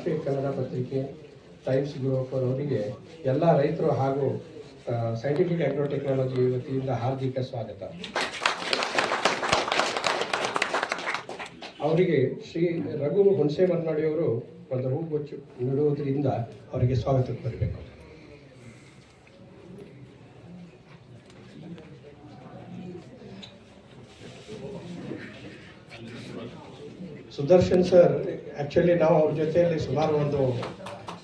ರಾಷ್ಟ್ರೀಯ ಕನ್ನಡ ಪತ್ರಿಕೆ, times group ಅವರಿಗೆ ಎಲ್ಲ ರೈತರು ಹಾಗೂ ಸೈಂಟಿಫಿಕ್ ಆಗ್ರೋ ಟೆಕ್ನಾಲಜಿ ವತಿಯಿಂದ ಹಾರ್ದಿಕ ಸ್ವಾಗತ. ಅವರಿಗೆ ಶ್ರೀ ರಘು ಹುಣಸೆಮರನಹಳ್ಳಿಯವರು ಒಂದು ಹೂಗುಚ್ಚು ನೀಡುವುದರಿಂದ ಅವರಿಗೆ ಸ್ವಾಗತಕ್ಕೆ ಬರಬೇಕು. ಸುದರ್ಶನ್ ಸರ್, ಆ್ಯಕ್ಚುಲಿ ನಾವು ಅವ್ರ ಜೊತೆಯಲ್ಲಿ ಸುಮಾರು ಒಂದು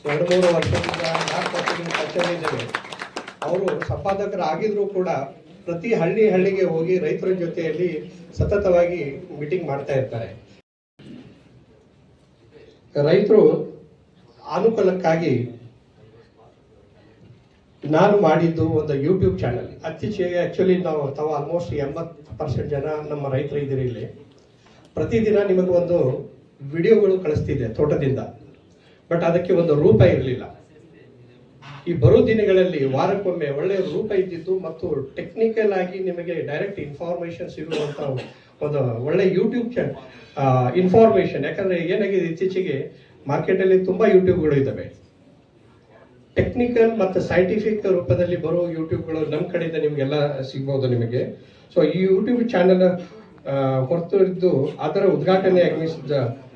2-3 ವರ್ಷದಿಂದ 4 ವರ್ಷದಿಂದ ಪರಿಚಯವಿದ್ದೇವೆ. ಅವರು ಸಂಪಾದಕರಾಗಿದ್ದರೂ ಕೂಡ ಪ್ರತಿ ಹಳ್ಳಿಗೆ ಹೋಗಿ ರೈತರ ಜೊತೆಯಲ್ಲಿ ಸತತವಾಗಿ ಮೀಟಿಂಗ್ ಮಾಡ್ತಾ ಇರ್ತಾರೆ. ರೈತರು ಅನುಕೂಲಕ್ಕಾಗಿ ನಾನು ಮಾಡಿದ್ದು ಒಂದು ಯೂಟ್ಯೂಬ್ ಚಾನಲ್. ಇತ್ತೀಚೆಗೆ ಆ್ಯಕ್ಚುಲಿ ತಾವು ಆಲ್ಮೋಸ್ಟ್ 80% ಜನ ನಮ್ಮ ರೈತರು ಇದ್ದೀರಿ ಇಲ್ಲಿ. ಪ್ರತಿದಿನ ನಿಮಗೆ ಒಂದು ವಿಡಿಯೋಗಳು ಕಳಿಸ್ತಿದೆ ತೋಟದಿಂದ, ಬಟ್ ಅದಕ್ಕೆ ಒಂದು ರೂಪ ಇರಲಿಲ್ಲ. ಈ ಬರೋ ದಿನಗಳಲ್ಲಿ ವಾರಕ್ಕೊಮ್ಮೆ ಒಳ್ಳೆಯ ರೂಪ ಇದ್ದಿದ್ದು ಮತ್ತು ಟೆಕ್ನಿಕಲ್ ಆಗಿ ನಿಮಗೆ ಡೈರೆಕ್ಟ್ ಇನ್ಫಾರ್ಮೇಶನ್ ಸಿಗುವಂಥ ಒಂದು ಒಳ್ಳೆ ಯೂಟ್ಯೂಬ್ ಇನ್ಫಾರ್ಮೇಶನ್. ಯಾಕಂದರೆ ಏನಾಗಿದೆ, ಇತ್ತೀಚೆಗೆ ಮಾರ್ಕೆಟಲ್ಲಿ ತುಂಬ ಯೂಟ್ಯೂಬ್ಗಳು ಇದ್ದಾವೆ. ಟೆಕ್ನಿಕಲ್ ಮತ್ತು ಸೈಂಟಿಫಿಕ್ ರೂಪದಲ್ಲಿ ಬರೋ ಯೂಟ್ಯೂಬ್ಗಳು ನಮ್ಮ ಕಡೆಯಿಂದ ನಿಮಗೆಲ್ಲ ಸಿಗ್ಬೋದು ನಿಮಗೆ. ಸೊ ಈ ಯೂಟ್ಯೂಬ್ ಚಾನಲ್ ಹೊರತುರಿದ್ದು ಅದರ ಉದ್ಘಾಟನೆ ಆಗಮಿಸಿದ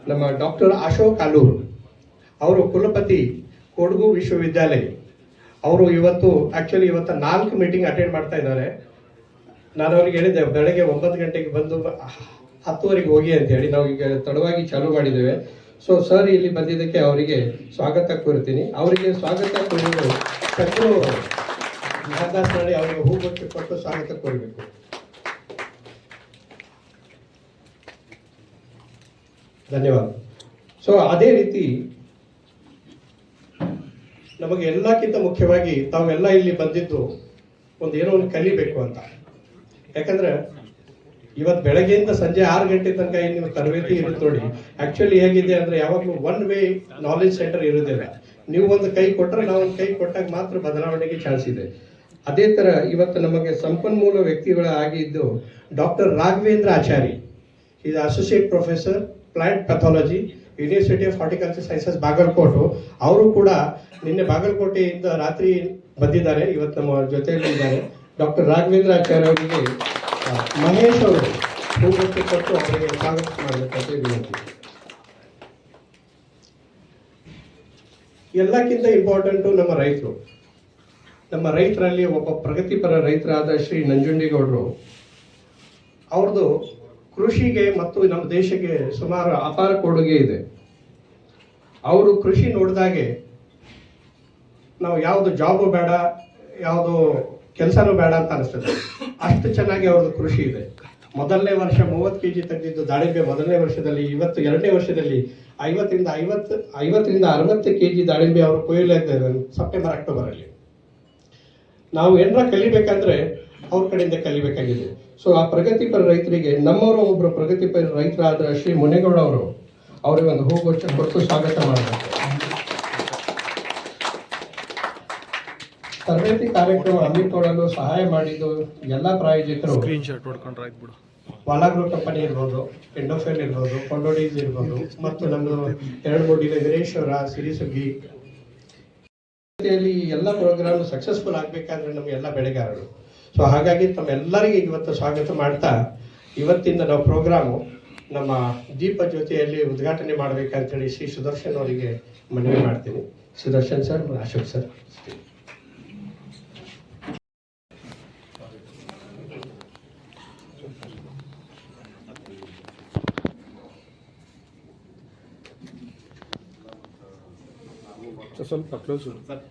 ನಮ್ಮ ಡಾಕ್ಟರ್ ಅಶೋಕ್ ಆಲೂರು ಅವರು, ಕುಲಪತಿ ಕೊಡಗು ವಿಶ್ವವಿದ್ಯಾಲಯ. ಅವರು ಇವತ್ತು 4 ಮೀಟಿಂಗ್ ಅಟೆಂಡ್ ಮಾಡ್ತಾ ಇದ್ದಾರೆ. ನಾನು ಅವ್ರಿಗೆ ಹೇಳಿದ್ದೆ ಬೆಳಗ್ಗೆ 9 ಗಂಟೆಗೆ ಬಂದು 10ವರೆಗೆ ಹೋಗಿ ಅಂತ ಹೇಳಿ. ನಾವು ಈಗ ತಡವಾಗಿ ಚಾಲೂ ಮಾಡಿದ್ದೇವೆ. ಸೊ ಸರ್ ಇಲ್ಲಿ ಬಂದಿದ್ದಕ್ಕೆ ಅವರಿಗೆ ಸ್ವಾಗತ ಕೋರ್ತೀನಿ. ಅವರಿಗೆ ಸ್ವಾಗತ ಕೋರಿದ್ರು ಶತ್ರು ಮಹಾದಾಸನಹಳ್ಳಿ ಅವರಿಗೆ ಹೂಗುಚ್ಚು ಕೊಟ್ಟು ಸ್ವಾಗತ ಕೋರಬೇಕು. ಧನ್ಯವಾದ. ಸೊ ಅದೇ ರೀತಿ ನಮಗೆ ಎಲ್ಲಕ್ಕಿಂತ ಮುಖ್ಯವಾಗಿ ತಾವೆಲ್ಲ ಇಲ್ಲಿ ಬಂದಿದ್ದು ಏನೋ ಒಂದು ಕಲಿಬೇಕು ಅಂತ. ಯಾಕಂದ್ರೆ ಇವತ್ತು ಬೆಳಗ್ಗೆಯಿಂದ ಸಂಜೆ 6 ಗಂಟೆ ತನಕ ಏನು ನೀವು ತರಬೇತಿ ಇರುತ್ತೆ ನೋಡಿ. ಆಕ್ಚುಲಿ ಹೇಗಿದೆ ಅಂದ್ರೆ, ಯಾವಾಗಲೂ ಒನ್ ವೇ ನಾಲೆಜ್ ಸೆಂಟರ್ ಇರೋದಿಲ್ಲ. ನೀವು ಒಂದು ಕೈ ಕೊಟ್ಟರೆ ನಾವು ಒಂದು ಕೈ ಕೊಟ್ಟಾಗ ಮಾತ್ರ ಬದಲಾವಣೆಗೆ ಚಾನ್ಸ್ ಇದೆ. ಅದೇ ತರ ಇವತ್ತು ನಮಗೆ ಸಂಪನ್ಮೂಲ ವ್ಯಕ್ತಿಗಳಾಗಿದ್ದು ಡಾಕ್ಟರ್ ರಾಘವೇಂದ್ರ ಆಚಾರಿ, ಇದು associate professor plant pathology, university of horticulture sciences Bagalkot. ಅವರು ಕೂಡ ನಿನ್ನೆ ಬಾಗಲಕೋಟೆಯಿಂದ ರಾತ್ರಿ ಬಂದಿದ್ದಾರೆ, ಇವತ್ತು ನಮ್ಮ ಜೊತೆಯಲ್ಲಿ ಇದ್ದಾರೆ. ಡಾಕ್ಟರ್ ರಾಘವೇಂದ್ರ ಆಚಾರ್ಯ ಅವರಿಗೆ ಮಹೇಶ್ ಅವರು ಹೂಗುಚ್ಚು ಕೊಟ್ಟು ಅವರಿಗೆ ಸ್ವಾಗತ ಮಾಡಬೇಕಂತ ವಿನಂತಿ. ಎಲ್ಲಕ್ಕಿಂತ ಇಂಪಾರ್ಟೆಂಟು ನಮ್ಮ ರೈತರಲ್ಲಿ ಒಬ್ಬ ಪ್ರಗತಿಪರ ರೈತರಾದ ಶ್ರೀ ನಂಜುಂಡೇಗೌಡರು. ಅವ್ರದ್ದು ಕೃಷಿಗೆ ಮತ್ತು ನಮ್ಮ ದೇಶಕ್ಕೆ ಸುಮಾರು ಅಪಾರ ಕೊಡುಗೆ ಇದೆ. ಅವರು ಕೃಷಿ ನೋಡಿದಾಗೆ ನಾವು ಯಾವುದು ಜಾಬು ಬೇಡ, ಯಾವುದು ಕೆಲಸನೂ ಬೇಡ ಅಂತ ಅನಿಸ್ತದೆ. ಅಷ್ಟು ಚೆನ್ನಾಗಿ ಅವ್ರದ್ದು ಕೃಷಿ ಇದೆ. ಮೊದಲನೇ ವರ್ಷ 30 kg ತೆಗೆದಿದ್ದು ದಾಳಿಂಬೆ ಮೊದಲನೇ ವರ್ಷದಲ್ಲಿ, ಇವತ್ತು 2ನೇ ವರ್ಷದಲ್ಲಿ 50ರಿಂದ 60 kg ದಾಳಿಂಬೆ ಅವರು ಕೊಯ್ಲಾಗ್ತಾರೆ ಸೆಪ್ಟೆಂಬರ್ ಅಕ್ಟೋಬರಲ್ಲಿ. ನಾವು ಏನಾರ ಕಲಿಬೇಕಂದ್ರೆ ಅವ್ರ ಕಡೆಯಿಂದ ಕಲಿಬೇಕಾಗಿದೆ. ಸೊ ಆ ಪ್ರಗತಿಪರ ರೈತರಿಗೆ ನಮ್ಮವರು ಒಬ್ಬರು ಪ್ರಗತಿಪರ ರೈತರಾದ ಶ್ರೀ ಮುನೇಗೌಡ ಅವರು, ಅವರಿಗೆ ಒಂದು ಹೂಗುಚ್ಚ ಕೊಟ್ಟು ಸ್ವಾಗತ ಮಾಡಬೇಕು. ತರಬೇತಿ ಕಾರ್ಯಕ್ರಮ ಹಮ್ಮಿಕೊಳ್ಳಲು ಸಹಾಯ ಮಾಡಿದ್ದು ಎಲ್ಲ ಪ್ರಾಯೋಜಕರು ವಾಲಾಗ್ರೋ ಕಂಪನಿ ಇರ್ಬೋದು, ಎಂಡೋಫೆಲ್ ಇರ್ಬೋದು, ಕೊಂಡೋಡೀಸ್ ಇರ್ಬೋದು, ಮತ್ತು ನಮ್ಮದು 2-3 ದಿನ ವೀರೇಶ್ವರ, ಸಿರಿಸುಗ್ಗಿ. ಎಲ್ಲ ಪ್ರೋಗ್ರಾಮ್ ಸಕ್ಸಸ್ಫುಲ್ ಆಗಬೇಕಾದ್ರೆ ನಮಗೆಲ್ಲ ಬೆಳೆಗಾರರು. ಸೊ ಹಾಗಾಗಿ ತಮ್ಮೆಲ್ಲರಿಗೆ ಇವತ್ತು ಸ್ವಾಗತ ಮಾಡ್ತಾ, ಇವತ್ತಿಂದ ನಾವು ಪ್ರೋಗ್ರಾಮು ನಮ್ಮ ದೀಪ ಜ್ಯೋತಿಯಲ್ಲಿ ಉದ್ಘಾಟನೆ ಮಾಡಬೇಕಂತೇಳಿ ಶ್ರೀ ಸುದರ್ಶನ್ ಅವರಿಗೆ ಮನವಿ ಮಾಡ್ತೀನಿ. Sudarshan sir, Ashok sir. ಸ್ವಲ್ಪ ಕ್ಲೋಸ್ ಸರ್.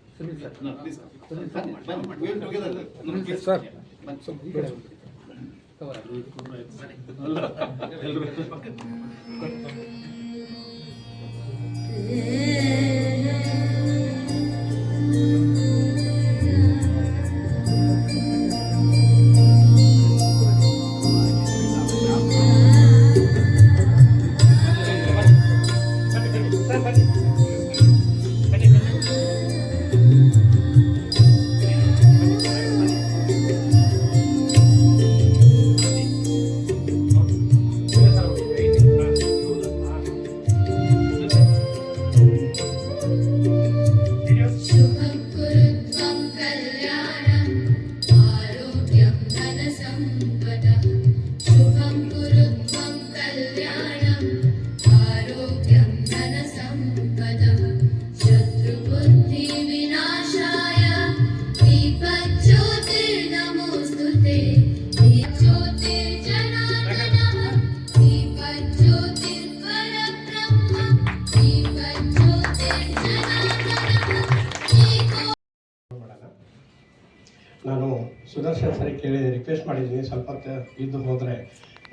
ಕ್ವಶನ್ ಸರಿ ಕೇಳಿ ರಿಕ್ವೆಸ್ಟ್ ಮಾಡಿದ್ದೀನಿ, ಸ್ವಲ್ಪ ಹೊತ್ತು ಇದ್ದು ಹೋದರೆ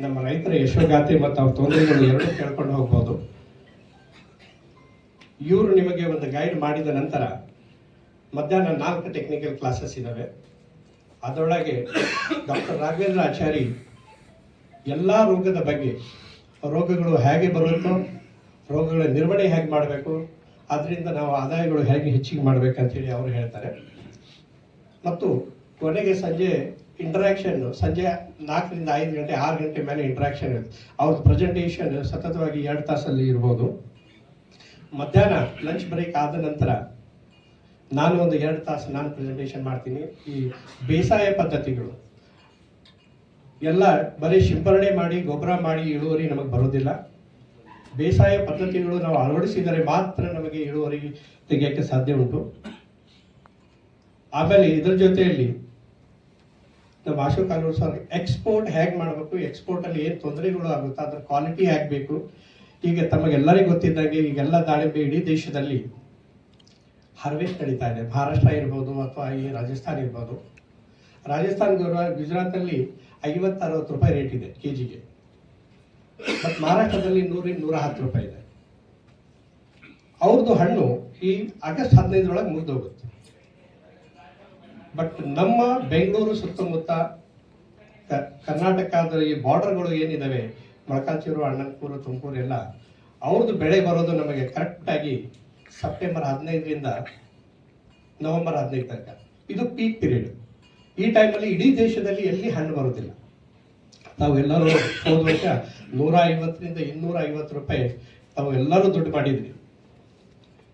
ನಮ್ಮ ರೈತರ ಯಶೋಗಾತಿ ಮತ್ತು ಅವ್ರ ತೊಂದರೆಗಳು ಎರಡೂ ಕೇಳ್ಕೊಂಡು ಹೋಗ್ಬೋದು. ಇವರು ನಿಮಗೆ ಒಂದು ಗೈಡ್ ಮಾಡಿದ ನಂತರ ಮಧ್ಯಾಹ್ನ 4 ಟೆಕ್ನಿಕಲ್ ಕ್ಲಾಸಸ್ ಇದ್ದಾವೆ. ಅದರೊಳಗೆ ಡಾಕ್ಟರ್ ರಾಘವೇಂದ್ರ ಆಚಾರಿ ಎಲ್ಲ ರೋಗದ ಬಗ್ಗೆ, ರೋಗಗಳು ಹೇಗೆ ಬರುತ್ತೋ, ರೋಗಗಳ ನಿರ್ವಹಣೆ ಹೇಗೆ ಮಾಡಬೇಕು, ಅದರಿಂದ ನಾವು ಆದಾಯಗಳು ಹೇಗೆ ಹೆಚ್ಚಿಗೆ ಮಾಡಬೇಕಂತೇಳಿ ಅವರು ಹೇಳ್ತಾರೆ. ಮತ್ತು ಕೊನೆಗೆ ಸಂಜೆ ಇಂಟ್ರಾಕ್ಷನ್, ಸಂಜೆ 4 ರಿಂದ 5 ಗಂಟೆ 6 ಗಂಟೆ ಮೇಲೆ ಇಂಟ್ರಾಕ್ಷನ್ ಇರುತ್ತೆ. ಅವ್ರದ್ದು ಪ್ರೆಸೆಂಟೇಷನ್ ಸತತವಾಗಿ 2 ತಾಸಲ್ಲಿ ಇರ್ಬೋದು. ಮಧ್ಯಾಹ್ನ ಲಂಚ್ ಬ್ರೇಕ್ ಆದ ನಂತರ ನಾನು ಒಂದು 2 ತಾಸು ನಾನು ಪ್ರೆಸೆಂಟೇಷನ್ ಮಾಡ್ತೀನಿ. ಈ ಬೇಸಾಯ ಪದ್ಧತಿಗಳು ಎಲ್ಲ ಬರೀ ಸಿಂಪರಣೆ ಮಾಡಿ ಗೊಬ್ಬರ ಮಾಡಿ ಇಳುವರಿ ನಮಗೆ ಬರೋದಿಲ್ಲ. ಬೇಸಾಯ ಪದ್ಧತಿಗಳು ನಾವು ಅಳವಡಿಸಿದರೆ ಮಾತ್ರ ನಮಗೆ ಇಳುವರಿ ತೆಗೆಯೋಕ್ಕೆ ಸಾಧ್ಯ ಉಂಟು. ಆಮೇಲೆ ಇದರ ಜೊತೆಯಲ್ಲಿ ನಮ್ಮ ಅಶೋಕ್ ಅಲ್ಲೂರು ಸರ್ ಎಕ್ಸ್ಪೋರ್ಟ್ ಹೇಗೆ ಮಾಡಬೇಕು, ಎಕ್ಸ್ಪೋರ್ಟಲ್ಲಿ ಏನು ತೊಂದರೆಗಳು ಆಗುತ್ತೆ, ಅದರ ಕ್ವಾಲಿಟಿ ಹೇಗಬೇಕು. ಈಗ ತಮಗೆಲ್ಲರಿಗೂ ಗೊತ್ತಿದ್ದಂಗೆ ಈಗೆಲ್ಲ ದಾಳಿಂಬೆ ಇಡೀ ದೇಶದಲ್ಲಿ ಹಾರ್ವೆಸ್ಟ್ ನಡೀತಾ ಇದೆ. ಮಹಾರಾಷ್ಟ್ರ ಇರ್ಬೋದು ಅಥವಾ ಈ ರಾಜಸ್ಥಾನ ಇರ್ಬೋದು. ರಾಜಸ್ಥಾನ, ಗುಜರಾತಲ್ಲಿ 50-60 ರೂಪಾಯಿ ರೇಟ್ ಇದೆ ಕೆಜಿಗೆ. ಬಟ್ ಮಹಾರಾಷ್ಟ್ರದಲ್ಲಿ 100-110 ರೂಪಾಯಿ ಇದೆ. ಅವ್ರದ್ದು ಹಣ್ಣು ಈ ಆಗಸ್ಟ್ 15 ಮುಗಿದೋಗುತ್ತೆ. ಬಟ್ ನಮ್ಮ ಬೆಂಗಳೂರು ಸುತ್ತಮುತ್ತ ಕರ್ನಾಟಕದ ಈ ಬಾರ್ಡರ್ಗಳು ಏನಿದಾವೆ, ಮೊಳಕಾಲ್ಚೂರು, ಅಣ್ಣನ್ಪುರ, ತುಮಕೂರು ಎಲ್ಲ, ಅವ್ರದ್ದು ಬೆಳೆ ಬರೋದು ನಮಗೆ ಕರೆಕ್ಟಾಗಿ ಸೆಪ್ಟೆಂಬರ್ 15ರಿಂದ ನವೆಂಬರ್ 15 ತನಕ. ಇದು ಪೀಕ್ ಪೀರಿಯಡ್. ಈ ಟೈಮಲ್ಲಿ ಇಡೀ ದೇಶದಲ್ಲಿ ಎಲ್ಲಿ ಹಣ್ಣು ಬರೋದಿಲ್ಲ. ತಾವೆಲ್ಲರೂ ಹೋದ ವರ್ಷ 150-250 ರೂಪಾಯಿ ತಾವೆಲ್ಲರೂ ದುಡ್ಡು ಮಾಡಿದ್ರಿ.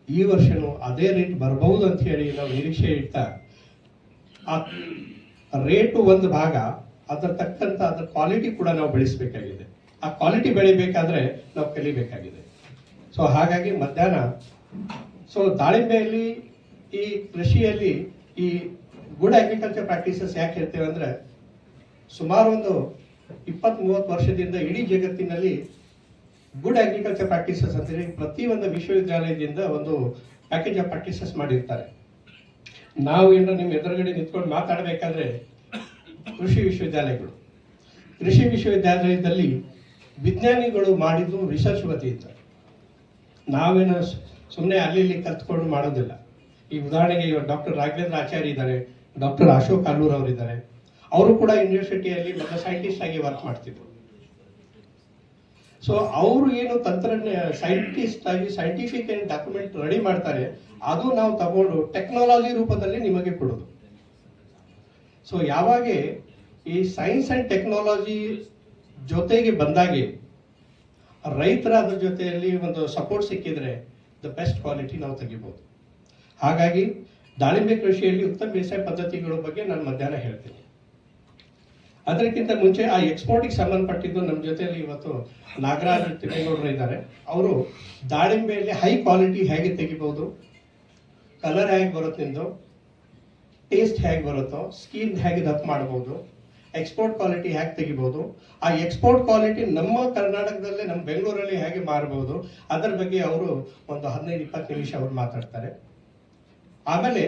ಈ ವರ್ಷನೂ ಅದೇ ರೇಟ್ ಬರಬಹುದು ಅಂತ ಹೇಳಿ ನಾವು ನಿರೀಕ್ಷೆ ಇಡ್ತಾ, ಆ ರೇಟು ಒಂದು ಭಾಗ, ಅದರ ತಕ್ಕಂತ ಅದರ ಕ್ವಾಲಿಟಿ ಕೂಡ ನಾವು ಬೆಳೆಸಬೇಕಾಗಿದೆ. ಆ ಕ್ವಾಲಿಟಿ ಬೆಳಿಬೇಕಾದ್ರೆ ನಾವು ಕಲಿಬೇಕಾಗಿದೆ. ಸೊ ಹಾಗಾಗಿ ಮಧ್ಯಾಹ್ನ ದಾಳಿಂಬೆಯಲ್ಲಿ, ಈ ಕೃಷಿಯಲ್ಲಿ ಈ ಗುಡ್ ಅಗ್ರಿಕಲ್ಚರ್ ಪ್ರಾಕ್ಟೀಸಸ್ ಯಾಕೆ ಹೇಳ್ತೇವೆ ಅಂದ್ರೆ, ಸುಮಾರು ಒಂದು 20-30 ವರ್ಷದಿಂದ ಇಡೀ ಜಗತ್ತಿನಲ್ಲಿ ಗುಡ್ ಅಗ್ರಿಕಲ್ಚರ್ ಪ್ರಾಕ್ಟೀಸಸ್ ಅಂತೇಳಿ ಪ್ರತಿಯೊಂದು ವಿಶ್ವವಿದ್ಯಾಲಯದಿಂದ ಒಂದು ಪ್ಯಾಕೇಜ್ ಆಫ್ ಪ್ರಾಕ್ಟೀಸಸ್ ಮಾಡಿರ್ತಾರೆ. ನಾವು ಏನು ನಿಮ್ಮ ಎದುರುಗಡೆ ನಿಂತ್ಕೊಂಡು ಮಾತಾಡಬೇಕಾದ್ರೆ ಕೃಷಿ ವಿಶ್ವವಿದ್ಯಾಲಯದಲ್ಲಿ ವಿಜ್ಞಾನಿಗಳು ಮಾಡಿದ್ದು ರಿಸರ್ಚ್ ವತಿಯಿಂದ. ನಾವೇನು ಸುಮ್ಮನೆ ಅಲ್ಲಿ ಇಲ್ಲಿ ಕಲ್ತ್ಕೊಂಡು ಮಾಡೋದಿಲ್ಲ. ಈ ಉದಾಹರಣೆಗೆ ಇವಾಗ ಡಾಕ್ಟರ್ ರಾಘವೇಂದ್ರ ಆಚಾರ್ಯ ಇದ್ದಾರೆ, ಡಾಕ್ಟರ್ ಅಶೋಕ್ ಅಲ್ಲೂರು ಅವರಿದ್ದಾರೆ. ಅವರು ಕೂಡ ಯೂನಿವರ್ಸಿಟಿಯಲ್ಲಿ ಮೊದಲು ಸೈಂಟಿಸ್ಟ್ ಆಗಿ ವರ್ಕ್ ಮಾಡ್ತಿದ್ರು. ಸೊ ಅವರು ಏನು ಸೈಂಟಿಸ್ಟ್ ಆಗಿ ಸೈಂಟಿಫಿಕ್ ಏನು ಡಾಕ್ಯುಮೆಂಟ್ ರೆಡಿ ಮಾಡ್ತಾರೆ, ಅದು ನಾವು ತಗೊಂಡು ಟೆಕ್ನಾಲಜಿ ರೂಪದಲ್ಲಿ ನಿಮಗೆ ಕೊಡೋದು. ಸೊ ಯಾವಾಗ ಈ ಸೈನ್ಸ್ ಅಂಡ್ ಟೆಕ್ನಾಲಜಿ ಜೊತೆಗೆ ಬಂದಾಗೆ ರೈತರ ಅದ್ರ ಜೊತೆಯಲ್ಲಿ ಒಂದು ಸಪೋರ್ಟ್ ಸಿಕ್ಕಿದ್ರೆ ದ ಬೆಸ್ಟ್ ಕ್ವಾಲಿಟಿ ನಾವು ತೆಗಿಬಹುದು. ಹಾಗಾಗಿ ದಾಳಿಂಬೆ ಕೃಷಿಯಲ್ಲಿ ಉತ್ತಮ ಬೇಸಾಯ ಪದ್ಧತಿಗಳ ಬಗ್ಗೆ ನಾನು ಮಧ್ಯಾಹ್ನ ಹೇಳ್ತೀನಿ. ಅದಕ್ಕಿಂತ ಮುಂಚೆ ಆ ಎಕ್ಸ್ಪೋರ್ಟಿಗೆ ಸಂಬಂಧಪಟ್ಟಿದ್ದು ನಮ್ಮ ಜೊತೆಯಲ್ಲಿ ಇವತ್ತು ನಾಗರಾಜ್ ತಿಮ್ಮೇಗೌಡರು ಇದ್ದಾರೆ. ಅವರು ದಾಳಿಂಬೆಯಲ್ಲಿ ಹೈ ಕ್ವಾಲಿಟಿ ಹೇಗೆ ತೆಗಿಬಹುದು, ಕಲರ್ ಹೇಗೆ ಬರುತ್ತಿಂದು, ಟೇಸ್ಟ್ ಹೇಗೆ ಬರುತ್ತೋ, ಸ್ಕಿನ್ ಹೇಗೆ ದಪ್ಪ ಮಾಡಬಹುದು, ಎಕ್ಸ್ಪೋರ್ಟ್ ಕ್ವಾಲಿಟಿ ಹೇಗೆ ತೆಗಿಬಹುದು, ಆ ಎಕ್ಸ್ಪೋರ್ಟ್ ಕ್ವಾಲಿಟಿ ನಮ್ಮ ಕರ್ನಾಟಕದಲ್ಲೇ, ನಮ್ಮ ಬೆಂಗಳೂರಲ್ಲಿ ಹೇಗೆ ಮಾರಬಹುದು, ಅದರ ಬಗ್ಗೆ ಅವರು ಒಂದು 15-20 ನಿಮಿಷ ಅವರು ಮಾತಾಡ್ತಾರೆ. ಆಮೇಲೆ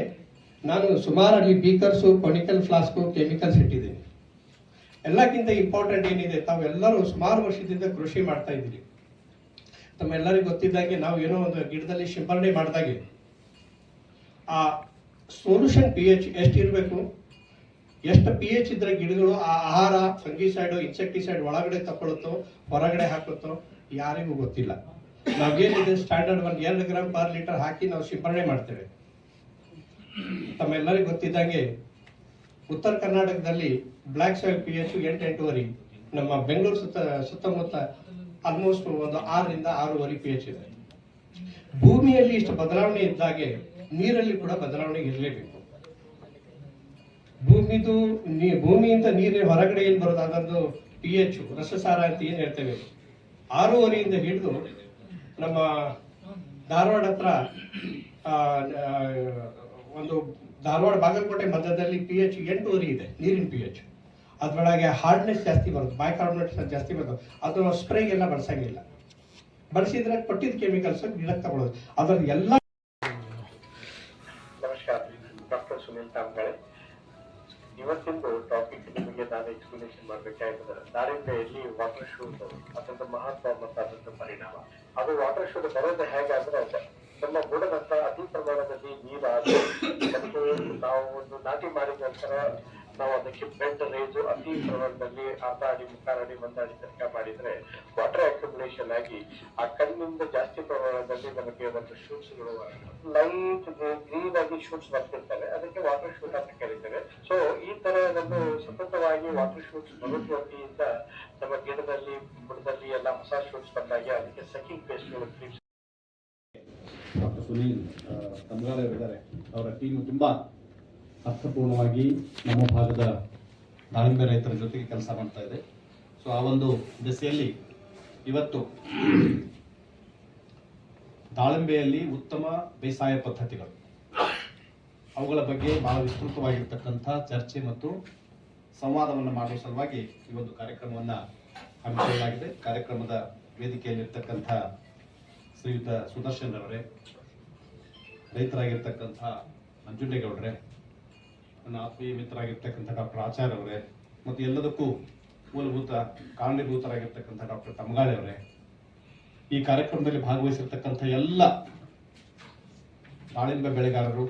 ನಾನು ಸುಮಾರು ಅಲ್ಲಿ ಬೀಕರ್ಸು, ಕೊನಿಕಲ್ ಫ್ಲಾಸ್ಕು, ಕೆಮಿಕಲ್ಸ್ ಇಟ್ಟಿದ್ದೀನಿ. ಎಲ್ಲಕ್ಕಿಂತ ಇಂಪಾರ್ಟೆಂಟ್ ಏನಿದೆ, ತಾವೆಲ್ಲರೂ ಸುಮಾರು ವರ್ಷದಿಂದ ಕೃಷಿ ಮಾಡ್ತಾ ಇದ್ದೀರಿ. ತಮ್ಮೆಲ್ಲರಿಗೂ ಗೊತ್ತಿದ್ದಾಗೆ ನಾವು ಏನೋ ಒಂದು ಗಿಡದಲ್ಲಿ ಸಿಂಪರಣೆ ಮಾಡಿದಾಗೆ ಆ ಸೊಲ್ಯೂಷನ್ pH ಎಷ್ಟಿರಬೇಕು, ಎಷ್ಟು pH ಇದ್ರೆ ಗಿಡಗಳು ಆ ಆಹಾರ, ಫಂಗಿಸೈಡ್, ಇನ್ಸೆಕ್ಟಿಸೈಡ್ ಒಳಗಡೆ ತಗೊಳುತ್ತೋ ಹೊರಗಡೆ ಹಾಕುತ್ತೋ ಯಾರಿಗೂ ಗೊತ್ತಿಲ್ಲ. ನಾವೇನಿದೆ ಸ್ಟ್ಯಾಂಡರ್ಡ್ 2 ಗ್ರಾಮ್ ಪರ್ ಲೀಟರ್ ಹಾಕಿ ನಾವು ಸಿಂಪರಣೆ ಮಾಡ್ತೇವೆ. ತಮ್ಮೆಲ್ಲರಿಗೂ ಗೊತ್ತಿದ್ದಂಗೆ ಉತ್ತರ ಕರ್ನಾಟಕದಲ್ಲಿ ಬ್ಲ್ಯಾಕ್ ಸಾಯಿಲ್ pH 8-8.5, ನಮ್ಮ ಬೆಂಗಳೂರು ಸುತ್ತಮುತ್ತ ಆಲ್ಮೋಸ್ಟ್ ಒಂದು 6-6.5 pH ಇದೆ. ಭೂಮಿಯಲ್ಲಿ ಇಷ್ಟು ಬದಲಾವಣೆ ಇದ್ದಾಗೆ ನೀರಲ್ಲಿ ಕೂಡ ಬದಲಾವಣೆ ಇರಲೇಬೇಕು. ಭೂಮಿಯಿಂದ ನೀರಿನ ಹೊರಗಡೆ ಏನ್ ಬರೋದು ಅದೊಂದು pH ರಸಸಾರ ಅಂತ ಏನ್ ಹೇಳ್ತೇವೆ, 6.5ರಿಂದ ಹಿಡಿದು ನಮ್ಮ ಧಾರವಾಡ ಹತ್ರ ಒಂದು ಧಾರವಾಡ ಬಾಗಲಕೋಟೆ ಮಧ್ಯದಲ್ಲಿ pH 8.5 ಇದೆ ನೀರಿನ pH. ಅದ್ರೊಳಗೆ ಹಾರ್ಡ್ನೆಸ್ ಜಾಸ್ತಿ ಬರುತ್ತೆ, ಬೈಕಾರ್ಬೊನೇಟ್ ಜಾಸ್ತಿ ಬರುತ್ತೆ. ಅದು ಸ್ಪ್ರೇಗೆಲ್ಲ ಬಳಸಂಗಿಲ್ಲ. ಬಳಸಿದ್ರೆ ಕೊಟ್ಟಿದ್ದ ಕೆಮಿಕಲ್ಸ್ ಗಿಡಕ್ಕೆ ತಗೊಳ್ಳೋದು. ಅದ್ರ ಎಲ್ಲ. ನಮಸ್ಕಾರ, ಡಾಕ್ಟರ್ ಸುನೀಲ್ ತಾಂಬಳೆ. ಇವತ್ತಿಂದು ಟಾಪಿಕ್ ನಿಮಗೆ ನಾನು ಎಕ್ಸ್ಪ್ಲನೇಷನ್ ಮಾಡ್ಬೇಕಾಗಿದ್ರೆ ದಾಳಿಂಬೆಯಲ್ಲಿ ವಾಟರ್ ಶೂಟ್ ಅದರ ಮಹತ್ವ ಮತ್ತು ಅದರ ಪರಿಣಾಮ. ಅದು ವಾಟರ್ ಶೂಟ್ ಬರೋದು ಹೇಗಾದ್ರೆ ನಮ್ಮ ಬುಡದಂತ ಅತಿ ಪ್ರಮಾಣದಲ್ಲಿ ನೀರಾಗಿ ಮತ್ತು ನಾವು ಒಂದು ನಾಟಿ ಮಾಡಿದ ನಂತರ ನಾವು ಅದಕ್ಕೆ ಬೆಡ್ ರೇಜು ಅತಿ ಪ್ರಮಾಣದಲ್ಲಿ ಅರ್ಧ ಅಡಿ ಮುಕ್ಕಾಲು ಅಡಿ ಒಂದು ಅಡಿ ತನಕ ಮಾಡಿದ್ರೆ ವಾಟರ್ ಅಕ್ಯುಮುಲೇಷನ್ ಆಗಿ ಆ ಕಣ್ಣಿಂದ ಜಾಸ್ತಿ ಪ್ರಮಾಣದಲ್ಲಿ ನಮಗೆ ಒಂದು ಶೂಟ್ಸ್ಗಳು ಲೈಟ್ ಗ್ರೀನ್ ಆಗಿ ಶೂಟ್ಸ್ ಬರ್ತಿರ್ತವೆ, ಅದಕ್ಕೆ ವಾಟರ್ ಶೂಟ್ ಅಂತ ಕರೀತೇವೆ. ಸೊ ಈ ತರ ಒಂದು ಸತತವಾಗಿ ವಾಟರ್ ಶೂಟ್ಸ್ ಬರೋದು ವತಿಯಿಂದ ನಮ್ಮ ಗಿಡದಲ್ಲಿ ಬುಡದಲ್ಲಿ ಎಲ್ಲ ಹೊಸ ಶೂಟ್ಸ್ ಬಂದಾಗ ಅದಕ್ಕೆ ಸಕಿಂಗ್ ಪೇಸ್ಟ್ಗಳು ಡಾಕ್ಟರ್ ಸುನೀಲ್ ತಮ್ಗಾರ್ ಇದ್ದಾರೆ. ಅವರ ಟೀಮು ತುಂಬಾ ಅರ್ಥಪೂರ್ಣವಾಗಿ ನಮ್ಮ ಭಾಗದ ದಾಳಿಂಬೆ ರೈತರ ಜೊತೆಗೆ ಕೆಲಸ ಮಾಡ್ತಾ ಇದೆ. ಸೊ ಆ ಒಂದು ದಿಸೆಯಲ್ಲಿ ಇವತ್ತು ದಾಳಿಂಬೆಯಲ್ಲಿ ಉತ್ತಮ ಬೇಸಾಯ ಪದ್ಧತಿಗಳು ಅವುಗಳ ಬಗ್ಗೆ ಬಹಳ ವಿಸ್ತೃತವಾಗಿರ್ತಕ್ಕಂಥ ಚರ್ಚೆ ಮತ್ತು ಸಂವಾದವನ್ನು ಮಾಡುವ ಸಲುವಾಗಿ ಈ ಒಂದು ಕಾರ್ಯಕ್ರಮವನ್ನು ಹಮ್ಮಿಕೊಳ್ಳಲಾಗಿದೆ. ಕಾರ್ಯಕ್ರಮದ ವೇದಿಕೆಯಲ್ಲಿರ್ತಕ್ಕಂಥ ಶ್ರೀಯುತ ಸುದರ್ಶನ್ ಅವರೇ, ರೈತರಾಗಿರ್ತಕ್ಕಂಥ ನಂಜುಂಡೇಗೌಡರೇ, ನನ್ನ ಆತ್ಮೀಯ ಮಿತ್ರರಾಗಿರ್ತಕ್ಕಂಥ ಡಾಕ್ಟರ್ ಆಚಾರ್ಯ ಅವರೇ, ಮತ್ತು ಎಲ್ಲದಕ್ಕೂ ಮೂಲಭೂತ ಕಾರಣೀಭೂತರಾಗಿರ್ತಕ್ಕಂಥ ಡಾಕ್ಟರ್ ತಮ್ಗಾಳೆ ಅವರೇ, ಈ ಕಾರ್ಯಕ್ರಮದಲ್ಲಿ ಭಾಗವಹಿಸಿರ್ತಕ್ಕಂಥ ಎಲ್ಲ ದಾಳಿಂಬೆ ಬೆಳೆಗಾರರು,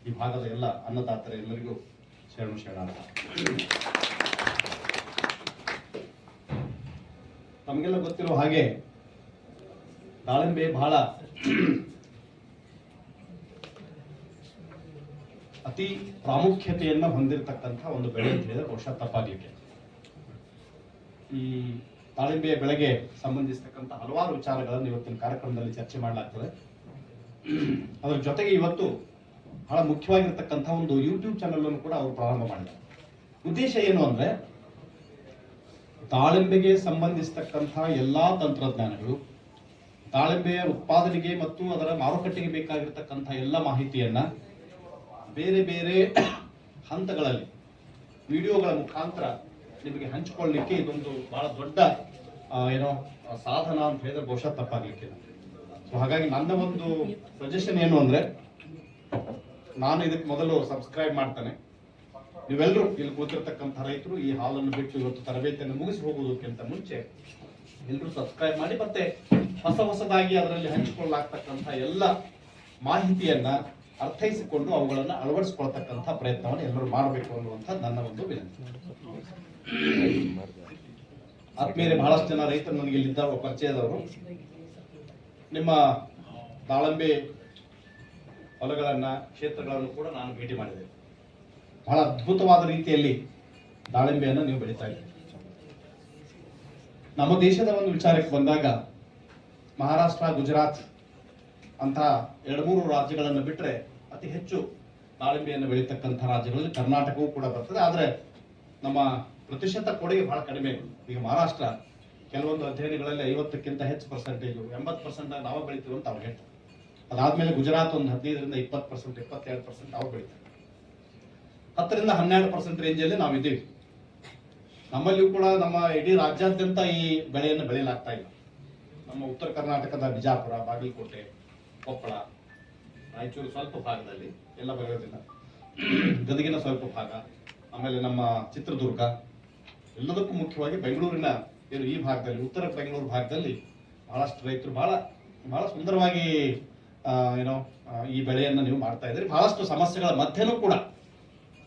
ಈ ಭಾಗದ ಎಲ್ಲ ಅನ್ನದಾತರ ಎಲ್ಲರಿಗೂ ಶರಣಾರ್ಥ. ತಮಗೆಲ್ಲ ಗೊತ್ತಿರೋ ಹಾಗೆ ದಾಳಿಂಬೆ ಬಹಳ ಅತಿ ಪ್ರಾಮುಖ್ಯತೆಯನ್ನ ಹೊಂದಿರತಕ್ಕಂಥ ಒಂದು ಬೆಳೆ ಅಂತ ಹೇಳಿದ್ರೆ ಬಹುಶಃ ತಪ್ಪಾಗಲಿಕ್ಕೆ. ಈ ದಾಳಿಂಬೆಯ ಬೆಳೆಗೆ ಸಂಬಂಧಿಸಿರ್ತಕ್ಕಂಥ ಹಲವಾರು ವಿಚಾರಗಳನ್ನು ಇವತ್ತಿನ ಕಾರ್ಯಕ್ರಮದಲ್ಲಿ ಚರ್ಚೆ ಮಾಡಲಾಗ್ತದೆ. ಅದರ ಜೊತೆಗೆ ಇವತ್ತು ಬಹಳ ಮುಖ್ಯವಾಗಿರ್ತಕ್ಕಂಥ ಒಂದು ಯೂಟ್ಯೂಬ್ ಚಾನೆಲ್ ಅನ್ನು ಕೂಡ ಅವರು ಪ್ರಾರಂಭ ಮಾಡಿದ್ದಾರೆ. ಉದ್ದೇಶ ಏನು ಅಂದ್ರೆ ದಾಳಿಂಬೆಗೆ ಸಂಬಂಧಿಸಿರ್ತಕ್ಕಂಥ ಎಲ್ಲಾ ತಂತ್ರಜ್ಞಾನಗಳು, ದಾಳಿಂಬೆಯ ಉತ್ಪಾದನೆಗೆ ಮತ್ತು ಅದರ ಮಾರುಕಟ್ಟೆಗೆ ಬೇಕಾಗಿರ್ತಕ್ಕಂಥ ಎಲ್ಲ ಮಾಹಿತಿಯನ್ನ ಬೇರೆ ಬೇರೆ ಹಂತಗಳಲ್ಲಿ ವಿಡಿಯೋಗಳ ಮುಖಾಂತರ ನಿಮಗೆ ಹಂಚಿಕೊಳ್ಳಲಿಕ್ಕೆ ಇದೊಂದು ಬಹಳ ದೊಡ್ಡ ಸಾಧನ ಅಂತ ಹೇಳಿದ್ರೆ ಬಹುಶಃ ತಪ್ಪಾಗ್ಲಿಕ್ಕೆ. ಸೊ ಹಾಗಾಗಿ ನನ್ನ ಒಂದು ಸಜೆಷನ್ ಏನು ಅಂದ್ರೆ, ನಾನು ಇದಕ್ಕೆ ಮೊದಲು ಸಬ್ಸ್ಕ್ರೈಬ್ ಮಾಡ್ತೇನೆ. ನೀವೆಲ್ಲರೂ ಇಲ್ಲಿ ಕೂತಿರ್ತಕ್ಕಂಥ ರೈತರು ಈ ಹಾಲನ್ನು ಬಿಟ್ಟು ಇವತ್ತು ತರಬೇತಿಯನ್ನು ಮುಗಿಸಿ ಹೋಗುವುದಕ್ಕಿಂತ ಮುಂಚೆ ಎಲ್ಲರೂ ಸಬ್ಸ್ಕ್ರೈಬ್ ಮಾಡಿ ಮತ್ತೆ ಹೊಸದಾಗಿ ಅದರಲ್ಲಿ ಹಂಚಿಕೊಳ್ಳಲಾಗ್ತಕ್ಕಂಥ ಎಲ್ಲ ಮಾಹಿತಿಯನ್ನ ಅರ್ಥೈಸಿಕೊಂಡು ಅವುಗಳನ್ನು ಅಳವಡಿಸಿಕೊಳ್ತಕ್ಕಂಥ ಪ್ರಯತ್ನವನ್ನು ಎಲ್ಲರೂ ಮಾಡಬೇಕು ಅನ್ನುವಂಥದ್ದು ನನ್ನ ಒಂದು ವಿನಂತಿ. ಆದ್ಮೇಲೆ ಬಹಳಷ್ಟು ಜನ ರೈತರು ನನಗೆ ಇಲ್ಲಿದ್ದ ಪರಿಚಯದವರು. ನಿಮ್ಮ ದಾಳಿಂಬೆ ಹೊಲಗಳನ್ನ, ಕ್ಷೇತ್ರಗಳನ್ನು ಕೂಡ ನಾನು ಭೇಟಿ ಮಾಡಿದೆ. ಬಹಳ ಅದ್ಭುತವಾದ ರೀತಿಯಲ್ಲಿ ದಾಳಿಂಬೆಯನ್ನು ನೀವು ಬೆಳೀತಾ ಇದ್ದೀರಿ. ನಮ್ಮ ದೇಶದ ಒಂದು ವಿಚಾರಕ್ಕೆ ಬಂದಾಗ ಮಹಾರಾಷ್ಟ್ರ, ಗುಜರಾತ್ ಅಂತ 2-3 ರಾಜ್ಯಗಳನ್ನು ಬಿಟ್ಟರೆ ಅತಿ ಹೆಚ್ಚು ದಾಳಿಂಬೆಯನ್ನು ಬೆಳೀತಕ್ಕಂಥ ರಾಜ್ಯಗಳಲ್ಲಿ ಕರ್ನಾಟಕವೂ ಕೂಡ ಬರ್ತದೆ. ಆದರೆ ನಮ್ಮ ಪ್ರತಿಶತ ಕೊಡುಗೆ ಬಹಳ ಕಡಿಮೆ. ಈಗ ಮಹಾರಾಷ್ಟ್ರ ಕೆಲವೊಂದು ಅಧ್ಯಯನಗಳಲ್ಲಿ 50ಕ್ಕಿಂತ ಹೆಚ್ಚು ಪರ್ಸೆಂಟೇಜ್, 80% ನಾವು ಬೆಳಿತೀವಿ ಅಂತ ಅವ್ರು ಹೇಳ್ತಾರೆ. ಅದಾದ್ಮೇಲೆ ಗುಜರಾತ್ ಒಂದು 15ರಿಂದ 20%, 22% ಅವ್ರು ಬೆಳಿತಾರೆ. 10-12% ರೇಂಜಲ್ಲಿ ನಾವಿದ್ದೀವಿ. ನಮ್ಮಲ್ಲಿಯೂ ಕೂಡ ನಮ್ಮ ಇಡೀ ರಾಜ್ಯಾದ್ಯಂತ ಈ ಬೆಳೆಯನ್ನು ಬೆಳೆಯಲಾಗ್ತಾ ಇಲ್ಲ. ನಮ್ಮ ಉತ್ತರ ಕರ್ನಾಟಕದ ಬಿಜಾಪುರ, ಬಾಗಲಕೋಟೆ, ಕೊಪ್ಪಳ, ರಾಯಚೂರು ಸ್ವಲ್ಪ ಭಾಗದಲ್ಲಿ ಎಲ್ಲ ಬೆಳೆಯೋದಿಲ್ಲ, ಗದಗಿನ ಸ್ವಲ್ಪ ಭಾಗ, ಆಮೇಲೆ ನಮ್ಮ ಚಿತ್ರದುರ್ಗ, ಎಲ್ಲದಕ್ಕೂ ಮುಖ್ಯವಾಗಿ ಬೆಂಗಳೂರಿನ ಈ ಭಾಗದಲ್ಲಿ, ಉತ್ತರ ಬೆಂಗಳೂರು ಭಾಗದಲ್ಲಿ ಬಹಳಷ್ಟು ರೈತರು ಬಹಳ ಸುಂದರವಾಗಿ ಈ ಬೆಳೆಯನ್ನು ನೀವು ಮಾಡ್ತಾ ಇದ್ದೀರಿ. ಬಹಳಷ್ಟು ಸಮಸ್ಯೆಗಳ ಮಧ್ಯನೂ ಕೂಡ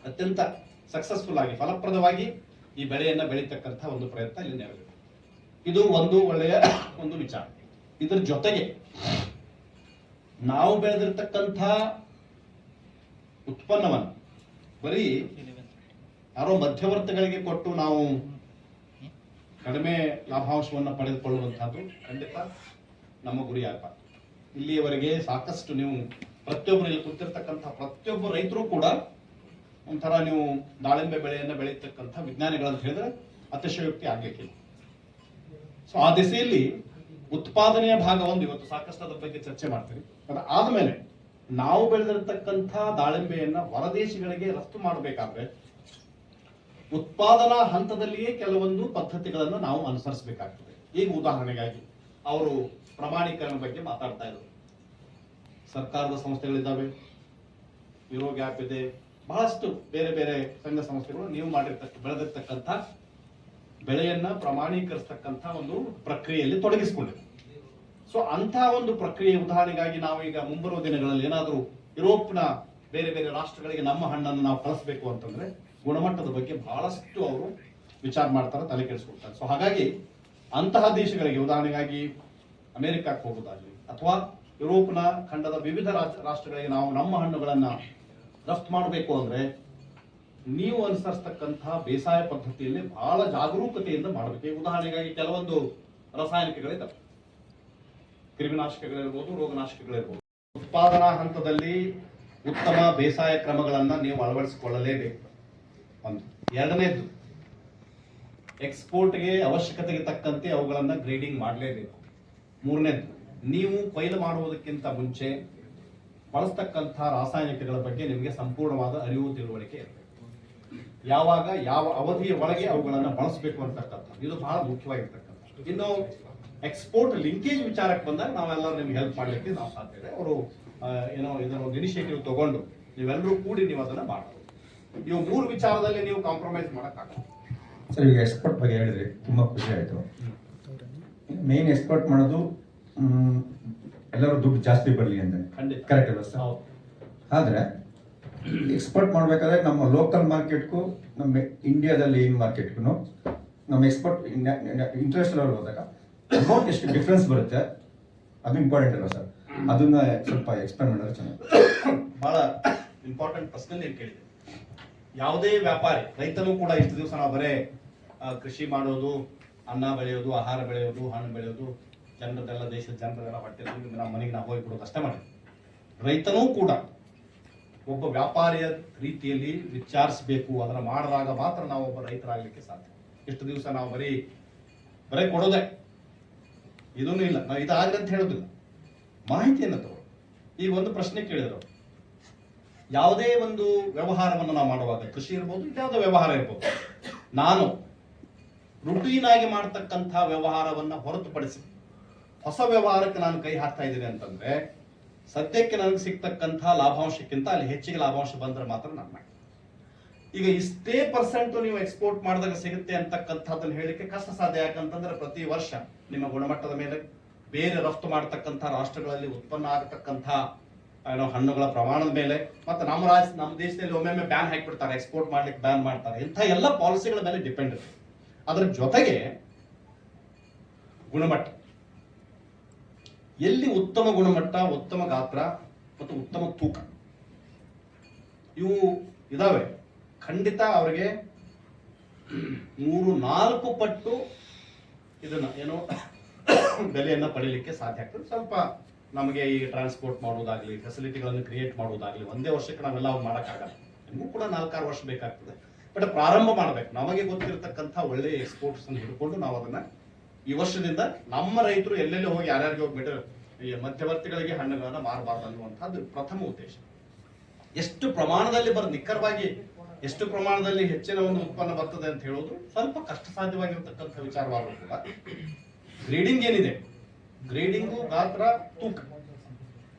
ಅತ್ಯಂತ ಸಕ್ಸಸ್ಫುಲ್ ಆಗಿ ಫಲಪ್ರದವಾಗಿ ಈ ಬೆಳೆಯನ್ನ ಬೆಳೀತಕ್ಕಂಥ ಒಂದು ಪ್ರಯತ್ನ ಇಲ್ಲಿ ನೆರವೇರಿದೆ. ಇದು ಒಂದು ಒಳ್ಳೆಯ ಒಂದು ವಿಚಾರ. ಇದರ ಜೊತೆಗೆ ನಾವು ಬೆಳೆದಿರ್ತಕ್ಕಂಥ ಉತ್ಪನ್ನವನ್ನು ಬರೀ ಯಾರೋ ಮಧ್ಯವರ್ತಿಗಳಿಗೆ ಕೊಟ್ಟು ನಾವು ಕಡಿಮೆ ಲಾಭಾಂಶವನ್ನು ಪಡೆದುಕೊಳ್ಳುವಂತಹದ್ದು ಖಂಡಿತ ನಮ್ಮ ಗುರಿ ಆಗಬಾರ್ದು. ಇಲ್ಲಿಯವರೆಗೆ ಸಾಕಷ್ಟು ನೀವು ಪ್ರತಿಯೊಬ್ಬರು ಇಲ್ಲಿ ಕೂತಿರ್ತಕ್ಕಂಥ ಪ್ರತಿಯೊಬ್ಬ ರೈತರು ಕೂಡ ಒಂಥರ ನೀವು ದಾಳಿಂಬೆ ಬೆಳೆಯನ್ನು ಬೆಳೀತಕ್ಕಂಥ ವಿಜ್ಞಾನಿಗಳಂತ ಹೇಳಿದ್ರೆ ಅತಿಶಯೋಕ್ತಿ ಆಗ್ಲಿಕ್ಕಿಲ್ಲ. ಸೊ ಆ ದಿಸೆಯಲ್ಲಿ ಉತ್ಪಾದನೆಯ ಭಾಗವನ್ನು ಇವತ್ತು ಸಾಕಷ್ಟು ಅದರ ಬಗ್ಗೆ ಚರ್ಚೆ ಮಾಡ್ತೀವಿ. ಅದಾದ್ಮೇಲೆ ನಾವು ಬೆಳೆದಿರತಕ್ಕಂಥ ದಾಳಿಂಬೆಯನ್ನ ಹೊರದೇಶಗಳಿಗೆ ರಫ್ತು ಮಾಡಬೇಕಾದ್ರೆ ಉತ್ಪಾದನಾ ಹಂತದಲ್ಲಿಯೇ ಕೆಲವೊಂದು ಪದ್ಧತಿಗಳನ್ನು ನಾವು ಅನುಸರಿಸಬೇಕಾಗ್ತದೆ. ಈಗ ಉದಾಹರಣೆಗಾಗಿ ಅವರು ಪ್ರಮಾಣೀಕರಣ ಬಗ್ಗೆ ಮಾತಾಡ್ತಾ ಇದ್ರು. ಸರ್ಕಾರದ ಸಂಸ್ಥೆಗಳಿದ್ದಾವೆ, ಯೂರೋ ಗ್ಯಾಪ್ ಇದೆ, ಬಹಳಷ್ಟು ಬೇರೆ ಬೇರೆ ಸಂಘ ಸಂಸ್ಥೆಗಳು ನೀವು ಬೆಳೆದಿರ್ತಕ್ಕಂಥ ಬೆಳೆಯನ್ನ ಪ್ರಮಾಣೀಕರಿಸ್ತಕ್ಕಂಥ ಒಂದು ಪ್ರಕ್ರಿಯೆಯಲ್ಲಿ ತೊಡಗಿಸಿಕೊಂಡಿದೆ. ಸೊ ಅಂತ ಒಂದು ಪ್ರಕ್ರಿಯೆ ಉದಾಹರಣೆಗಾಗಿ ನಾವು ಈಗ ಮುಂಬರುವ ದಿನಗಳಲ್ಲಿ ಏನಾದರೂ ಯುರೋಪ್ನ ಬೇರೆ ಬೇರೆ ರಾಷ್ಟ್ರಗಳಿಗೆ ನಮ್ಮ ಹಣ್ಣನ್ನು ನಾವು ಕಳಿಸ್ಬೇಕು ಅಂತಂದ್ರೆ ಗುಣಮಟ್ಟದ ಬಗ್ಗೆ ಬಹಳಷ್ಟು ಅವರು ವಿಚಾರ ಮಾಡ್ತಾರೆ, ತಲೆ ಕೆಡಿಸ್ಕೊಳ್ತಾರೆ. ಸೊ ಹಾಗಾಗಿ ಅಂತಹ ದೇಶಗಳಿಗೆ ಉದಾಹರಣೆಗಾಗಿ ಅಮೆರಿಕಕ್ಕೆ ಹೋಗೋದಾಗಲಿ ಅಥವಾ ಯುರೋಪ್ನ ಖಂಡದ ವಿವಿಧ ರಾಷ್ಟ್ರಗಳಿಗೆ ನಾವು ನಮ್ಮ ಹಣ್ಣುಗಳನ್ನ ರಫ್ತು ಮಾಡಬೇಕು ಅಂದ್ರೆ ನೀವು ಅನುಸರಿಸ್ತಕ್ಕಂತಹ ಬೇಸಾಯ ಪದ್ಧತಿಯಲ್ಲಿ ಬಹಳ ಜಾಗರೂಕತೆಯಿಂದ ಮಾಡಬೇಕು. ಉದಾಹರಣೆಗಾಗಿ ಕೆಲವೊಂದು ರಾಸಾಯನಿಕಗಳಿದ್ದಾವೆ, ಕ್ರಿಮಿನಾಶಕಗಳಿರ್ಬೋದು, ರೋಗನಾಶಕಗಳಿರ್ಬೋದು. ಉತ್ಪಾದನಾ ಹಂತದಲ್ಲಿ ಉತ್ತಮ ಬೇಸಾಯ ಕ್ರಮಗಳನ್ನ ನೀವು ಅಳವಡಿಸಿಕೊಳ್ಳಲೇಬೇಕು. ಒಂದು. ಎರಡನೇದು, ಎಕ್ಸ್ಪೋರ್ಟ್ಗೆ ಅವಶ್ಯಕತೆಗೆ ತಕ್ಕಂತೆ ಅವುಗಳನ್ನ ಗ್ರೇಡಿಂಗ್ ಮಾಡಲೇಬೇಕು. ಮೂರನೇದು, ನೀವು ಕೊಯ್ಲು ಮಾಡುವುದಕ್ಕಿಂತ ಮುಂಚೆ ಬಳಸ್ತಕ್ಕಂಥ ರಾಸಾಯನಿಕಗಳ ಬಗ್ಗೆ ನಿಮಗೆ ಸಂಪೂರ್ಣವಾದ ಅರಿವು ತಿಳುವಳಿಕೆ ಇರಬೇಕು. ಯಾವಾಗ ಯಾವ ಅವಧಿಯ ಒಳಗೆ ಅವುಗಳನ್ನು ಬಳಸಬೇಕು ಅಂತಕ್ಕಂಥದ್ದು ಇದು ಬಹಳ ಮುಖ್ಯವಾಗಿರ್ತಕ್ಕಂಥ. ಇನ್ನು ಎಕ್ಸ್ಪೋರ್ಟ್ ಲಿಂಕೇಜ್ ವಿಚಾರಕ್ಕೆ ಬಂದಾಗ ನಾವೆಲ್ಲರೂ ನಿಮ್ಗೆ ಹೆಲ್ಪ್ ಮಾಡಲಿಕ್ಕೆ ನಾವು ಸಾಧ್ಯ ಇದೆ. ಅವರು ಏನೋ ಇದನ್ನ ಒಂದು ಇನಿಷಿಯೇಟಿವ್ ತಗೊಂಡು ನೀವೆಲ್ಲರೂ ಕೂಡಿ ನೀವು ಅದನ್ನ ಮಾಡಬಹುದು. ಇವು ಮೂರು ವಿಚಾರದಲ್ಲಿ ನೀವು ಕಾಂಪ್ರಮೈಸ್ ಮಾಡೋಕ್ಕಾಗಲ್ಲ. ಸರ್, ಈಗ ಎಕ್ಸ್ಪೋರ್ಟ್ ಬಗ್ಗೆ ಹೇಳಿದ್ರಿ, ತುಂಬಾ ಖುಷಿ ಆಯ್ತು. ಮೇನ್ ಎಕ್ಸ್ಪೋರ್ಟ್ ಮಾಡೋದು ಎಲ್ಲರೂ ದುಡ್ಡು ಜಾಸ್ತಿ ಬರಲಿ ಅಂತ, ಕರೆಕ್ಟ್ ಅಲ್ಲ ಸರ್? ಆದ್ರೆ ಎಕ್ಸ್ಪೋರ್ಟ್ ಮಾಡ್ಬೇಕಾದ್ರೆ ನಮ್ಮ ಲೋಕಲ್ ಮಾರ್ಕೆಟ್ಗೂ ನಮ್ಮ ಇಂಡಿಯಾದಲ್ಲಿ ಏನು ಮಾರ್ಕೆಟ್ಗೂ ನಮ್ಮ ಎಕ್ಸ್ಪೋರ್ಟ್ ಇಂಟರ್ನ್ಯಾಷನಲ್ ಹೋದಾಗ ಅಮೌಂಟ್ ಎಷ್ಟು ಡಿಫ್ರೆನ್ಸ್ ಬರುತ್ತೆ, ಅದು ಇಂಪಾರ್ಟೆಂಟ್ ಅಲ್ವಾ ಸರ್? ಅದನ್ನ ಸ್ವಲ್ಪ ಎಕ್ಸ್ಪ್ಲೇನ್ ಮಾಡಿದ್ರೆ ಚೆನ್ನಾಗಿ. ಬಹಳ ಇಂಪಾರ್ಟೆಂಟ್ ಪ್ರಶ್ನೆ ನೀವು ಕೇಳಿದೆ. ಯಾವುದೇ ವ್ಯಾಪಾರಿ, ರೈತನು ಕೂಡ ಇಷ್ಟು ದಿವಸ ನಾವು ಬರೇ ಕೃಷಿ ಮಾಡೋದು, ಅನ್ನ ಬೆಳೆಯೋದು, ಆಹಾರ ಬೆಳೆಯೋದು, ಹಣ್ಣು ಬೆಳೆಯೋದು, ಜನರದೆಲ್ಲ ದೇಶದ ಜನರೆಲ್ಲ ಹೊಟ್ಟೆ ನಮ್ಮ ಮನೆಗೆ ನಾವು ಹೋಗ್ಬಿಡೋದು ಅಷ್ಟೇ ಮಾಡಿ. ರೈತನೂ ಕೂಡ ಒಬ್ಬ ವ್ಯಾಪಾರಿಯ ರೀತಿಯಲ್ಲಿ ವಿಚಾರಿಸಬೇಕು. ಅದನ್ನ ಮಾಡಿದಾಗ ಮಾತ್ರ ನಾವು ಒಬ್ಬ ರೈತರಾಗಲಿಕ್ಕೆ ಸಾಧ್ಯ. ಇಷ್ಟು ದಿವಸ ನಾವು ಬರೀ ಕೊಡೋದೆ, ಇದೂ ಇಲ್ಲ, ನಾವು ಇದಾಗಲಿ ಅಂತ ಹೇಳೋದಿಲ್ಲ, ಮಾಹಿತಿಯನ್ನು ತಗೊಳ್ಳಿ. ಈಗ ಒಂದು ಪ್ರಶ್ನೆ ಕೇಳಿದ್ರು, ಯಾವುದೇ ಒಂದು ವ್ಯವಹಾರವನ್ನು ನಾವು ಮಾಡುವಾಗ, ಕೃಷಿ ಇರ್ಬೋದು, ಯಾವುದೇ ವ್ಯವಹಾರ ಇರ್ಬೋದು, ನಾನು ರುಟೀನ್ ಆಗಿ ಮಾಡ್ತಕ್ಕಂಥ ವ್ಯವಹಾರವನ್ನ ಹೊರತುಪಡಿಸಿ ಹೊಸ ವ್ಯವಹಾರಕ್ಕೆ ನಾನು ಕೈ ಹಾಕ್ತಾ ಇದ್ದೀನಿ ಅಂತಂದ್ರೆ ಸದ್ಯಕ್ಕೆ ನನಗೆ ಸಿಗ್ತಕ್ಕಂಥ ಲಾಭಾಂಶಕ್ಕಿಂತ ಅಲ್ಲಿ ಹೆಚ್ಚಿಗೆ ಲಾಭಾಂಶ ಬಂದ್ರೆ ಮಾತ್ರ ನಾನು ಮಾಡಿ. ಈಗ ಇಷ್ಟೇ ಪರ್ಸೆಂಟ್ ನೀವು ಎಕ್ಸ್ಪೋರ್ಟ್ ಮಾಡಿದಾಗ ಸಿಗುತ್ತೆ ಅಂತಕ್ಕಂಥದ್ದನ್ನು ಹೇಳಿಕೆ ಕಷ್ಟ ಸಾಧ್ಯ. ಯಾಕಂತಂದ್ರೆ ಪ್ರತಿ ವರ್ಷ ನಿಮ್ಮ ಗುಣಮಟ್ಟದ ಮೇಲೆ ಬೇರೆ ರಫ್ತು ಮಾಡತಕ್ಕಂಥ ರಾಷ್ಟ್ರಗಳಲ್ಲಿ ಉತ್ಪನ್ನ ಆಗತಕ್ಕಂಥ ಹಣ್ಣುಗಳ ಪ್ರಮಾಣದ ಮೇಲೆ ಮತ್ತೆ ನಮ್ಮ ದೇಶದಲ್ಲಿ ಒಮ್ಮೊಮ್ಮೆ ಬ್ಯಾನ್ ಹಾಕಿಬಿಡ್ತಾರೆ, ಎಕ್ಸ್ಪೋರ್ಟ್ ಮಾಡ್ಲಿಕ್ಕೆ ಬ್ಯಾನ್ ಮಾಡ್ತಾರೆ. ಇಂಥ ಎಲ್ಲ ಪಾಲಿಸಿಗಳ ಮೇಲೆ ಡಿಪೆಂಡ್ ಇರುತ್ತೆ. ಅದರ ಜೊತೆಗೆ ಗುಣಮಟ್ಟ, ಎಲ್ಲಿ ಉತ್ತಮ ಗುಣಮಟ್ಟ, ಉತ್ತಮ ಗಾತ್ರ ಮತ್ತು ಉತ್ತಮ ತೂಕ ಇವು ಇದಾವೆ, ಖಂಡಿತ ಅವರಿಗೆ 3-4 ಪಟ್ಟು ಇದನ್ನ ಏನೋ ಬೆಲೆಯನ್ನ ಪಡೀಲಿಕ್ಕೆ ಸಾಧ್ಯ ಆಗ್ತದೆ. ಸ್ವಲ್ಪ ನಮಗೆ ಈ ಟ್ರಾನ್ಸ್ಪೋರ್ಟ್ ಮಾಡೋದಾಗ್ಲಿ, ಫೆಸಿಲಿಟಿಗಳನ್ನು ಕ್ರಿಯೇಟ್ ಮಾಡೋದಾಗ್ಲಿ ಒಂದೇ ವರ್ಷಕ್ಕೆ ನಾವೆಲ್ಲ ಮಾಡೋಕ್ಕಾಗಲ್ಲ. ನಿಮಗೂ ಕೂಡ 4-6 ವರ್ಷ ಬೇಕಾಗ್ತದೆ. ಬಟ್ ಪ್ರಾರಂಭ ಮಾಡ್ಬೇಕು. ನಮಗೆ ಗೊತ್ತಿರತಕ್ಕಂಥ ಒಳ್ಳೆಯ ಎಕ್ಸ್ಪೋರ್ಟ್ಸ್ ಅನ್ನು ಹಿಡ್ಕೊಂಡು ನಾವು ಅದನ್ನ ಈ ವರ್ಷದಿಂದ ನಮ್ಮ ರೈತರು ಎಲ್ಲೆಲ್ಲಿ ಹೋಗಿ ಯಾರ್ಯಾರಿಗೆ ಹೋಗ್ಬಿಟ್ಟು ಈ ಮಧ್ಯವರ್ತಿಗಳಿಗೆ ಹಣ್ಣುಗಳನ್ನ ಮಾರಬಾರ್ದು ಅನ್ನುವಂಥದ್ದು ಪ್ರಥಮ ಉದ್ದೇಶ. ಎಷ್ಟು ಪ್ರಮಾಣದಲ್ಲಿ ನಿಖರವಾಗಿ ಎಷ್ಟು ಪ್ರಮಾಣದಲ್ಲಿ ಹೆಚ್ಚಿನ ಒಂದು ಉತ್ಪನ್ನ ಬರ್ತದೆ ಅಂತ ಹೇಳೋದು ಸ್ವಲ್ಪ ಕಷ್ಟ ಸಾಧ್ಯವಾಗಿರ್ತಕ್ಕಂಥ ವಿಚಾರವಾದರೂ ಕೂಡ ಗ್ರೇಡಿಂಗ್ ಏನಿದೆ, ಗ್ರೇಡಿಂಗು, ಗಾತ್ರ, ತೂಕ,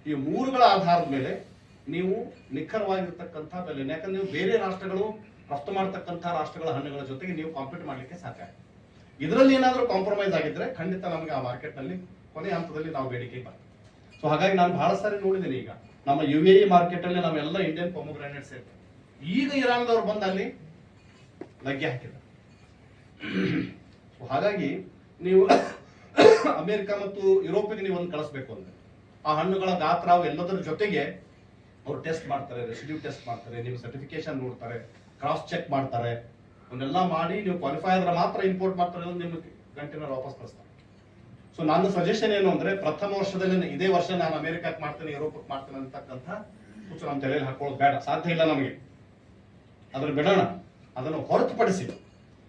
ಈ ಮೂರುಗಳ ಆಧಾರದ ಮೇಲೆ ನೀವು ನಿಖರವಾಗಿರ್ತಕ್ಕಂಥ ಬೆಲೆ. ಯಾಕಂದ್ರೆ ನೀವು ಬೇರೆ ರಾಷ್ಟ್ರಗಳು ರಫ್ತು ಮಾಡತಕ್ಕಂಥ ರಾಷ್ಟ್ರಗಳ ಹಣ್ಣುಗಳ ಜೊತೆಗೆ ನೀವು ಕಾಂಪೀಟ್ ಮಾಡಲಿಕ್ಕೆ ಸಾಧ್ಯ. ಇದರಲ್ಲಿ ಏನಾದರೂ ಕಾಂಪ್ರಮೈಸ್ ಆಗಿದ್ರೆ ಖಂಡಿತ ನಮಗೆ ಆ ಮಾರ್ಕೆಟ್ನಲ್ಲಿ ಕೊನೆ ಹಂತದಲ್ಲಿ ನಾವು ಬೇಡಿಕೆ ಬರ್ತದೆ. ಸೊ ಹಾಗಾಗಿ ನಾನು ಬಹಳ ಸಾರಿ ನೋಡಿದ್ದೀನಿ. ಈಗ ನಮ್ಮ UAE ಮಾರ್ಕೆಟ್ ಅಲ್ಲಿ ನಾವೆಲ್ಲ ಇಂಡಿಯನ್ ಪೊಮೊಗ್ರಾನೇಟ್ಸ್ ಇರ್ತವೆ. ಈಗ ಇರಾನ್ದವ್ರು ಬಂದು ಅಲ್ಲಿ ಲಗ್ಗೆ ಹಾಕಿದ್ದಾರೆ. ಹಾಗಾಗಿ ನೀವು ಅಮೆರಿಕ ಮತ್ತು ಯುರೋಪಿಗೆ ನೀವು ಒಂದು ಕಳಿಸ್ಬೇಕು ಅಂದ್ರೆ ಆ ಹಣ್ಣುಗಳ ಗಾತ್ರ ಎಲ್ಲದರ ಜೊತೆಗೆ ಅವ್ರು ಟೆಸ್ಟ್ ಮಾಡ್ತಾರೆ, ರೆಸಿಡ್ಯೂ ಟೆಸ್ಟ್ ಮಾಡ್ತಾರೆ, ನಿಮ್ಮ ಸರ್ಟಿಫಿಕೇಶನ್ ನೋಡ್ತಾರೆ, ಕ್ರಾಸ್ ಚೆಕ್ ಮಾಡ್ತಾರೆ. ಅವನ್ನೆಲ್ಲ ಮಾಡಿ ನೀವು ಕ್ವಾಲಿಫೈ ಆದ್ರೆ ಮಾತ್ರ ಇಂಪೋರ್ಟ್ ಮಾಡ್ತಾರೆ, ನಿಮ್ಗೆ ಕಂಟೈನರ್ ವಾಪಸ್ ಕಳಿಸ್ತಾರೆ. ಸೊ ನನ್ನ ಸಜೆಷನ್ ಏನು ಅಂದ್ರೆ ಪ್ರಥಮ ವರ್ಷದಲ್ಲಿ ಇದೇ ವರ್ಷ ನಾನು ಅಮೆರಿಕಕ್ಕೆ ಮಾಡ್ತೇನೆ, ಯುರೋಪಕ್ಕೆ ಮಾಡ್ತೇನೆ ಅಂತಕ್ಕಂಥ ಹುಚ್ಚು ನಮ್ಮ ತಲೆಯಲ್ಲಿ ಹಾಕೊಳ್ಳೋದು ಬೇಡ, ಸಾಧ್ಯ ಇಲ್ಲ ನಮಗೆ. ಅದ್ರ ಬಿಡೋಣ. ಅದನ್ನು ಹೊರತುಪಡಿಸಿ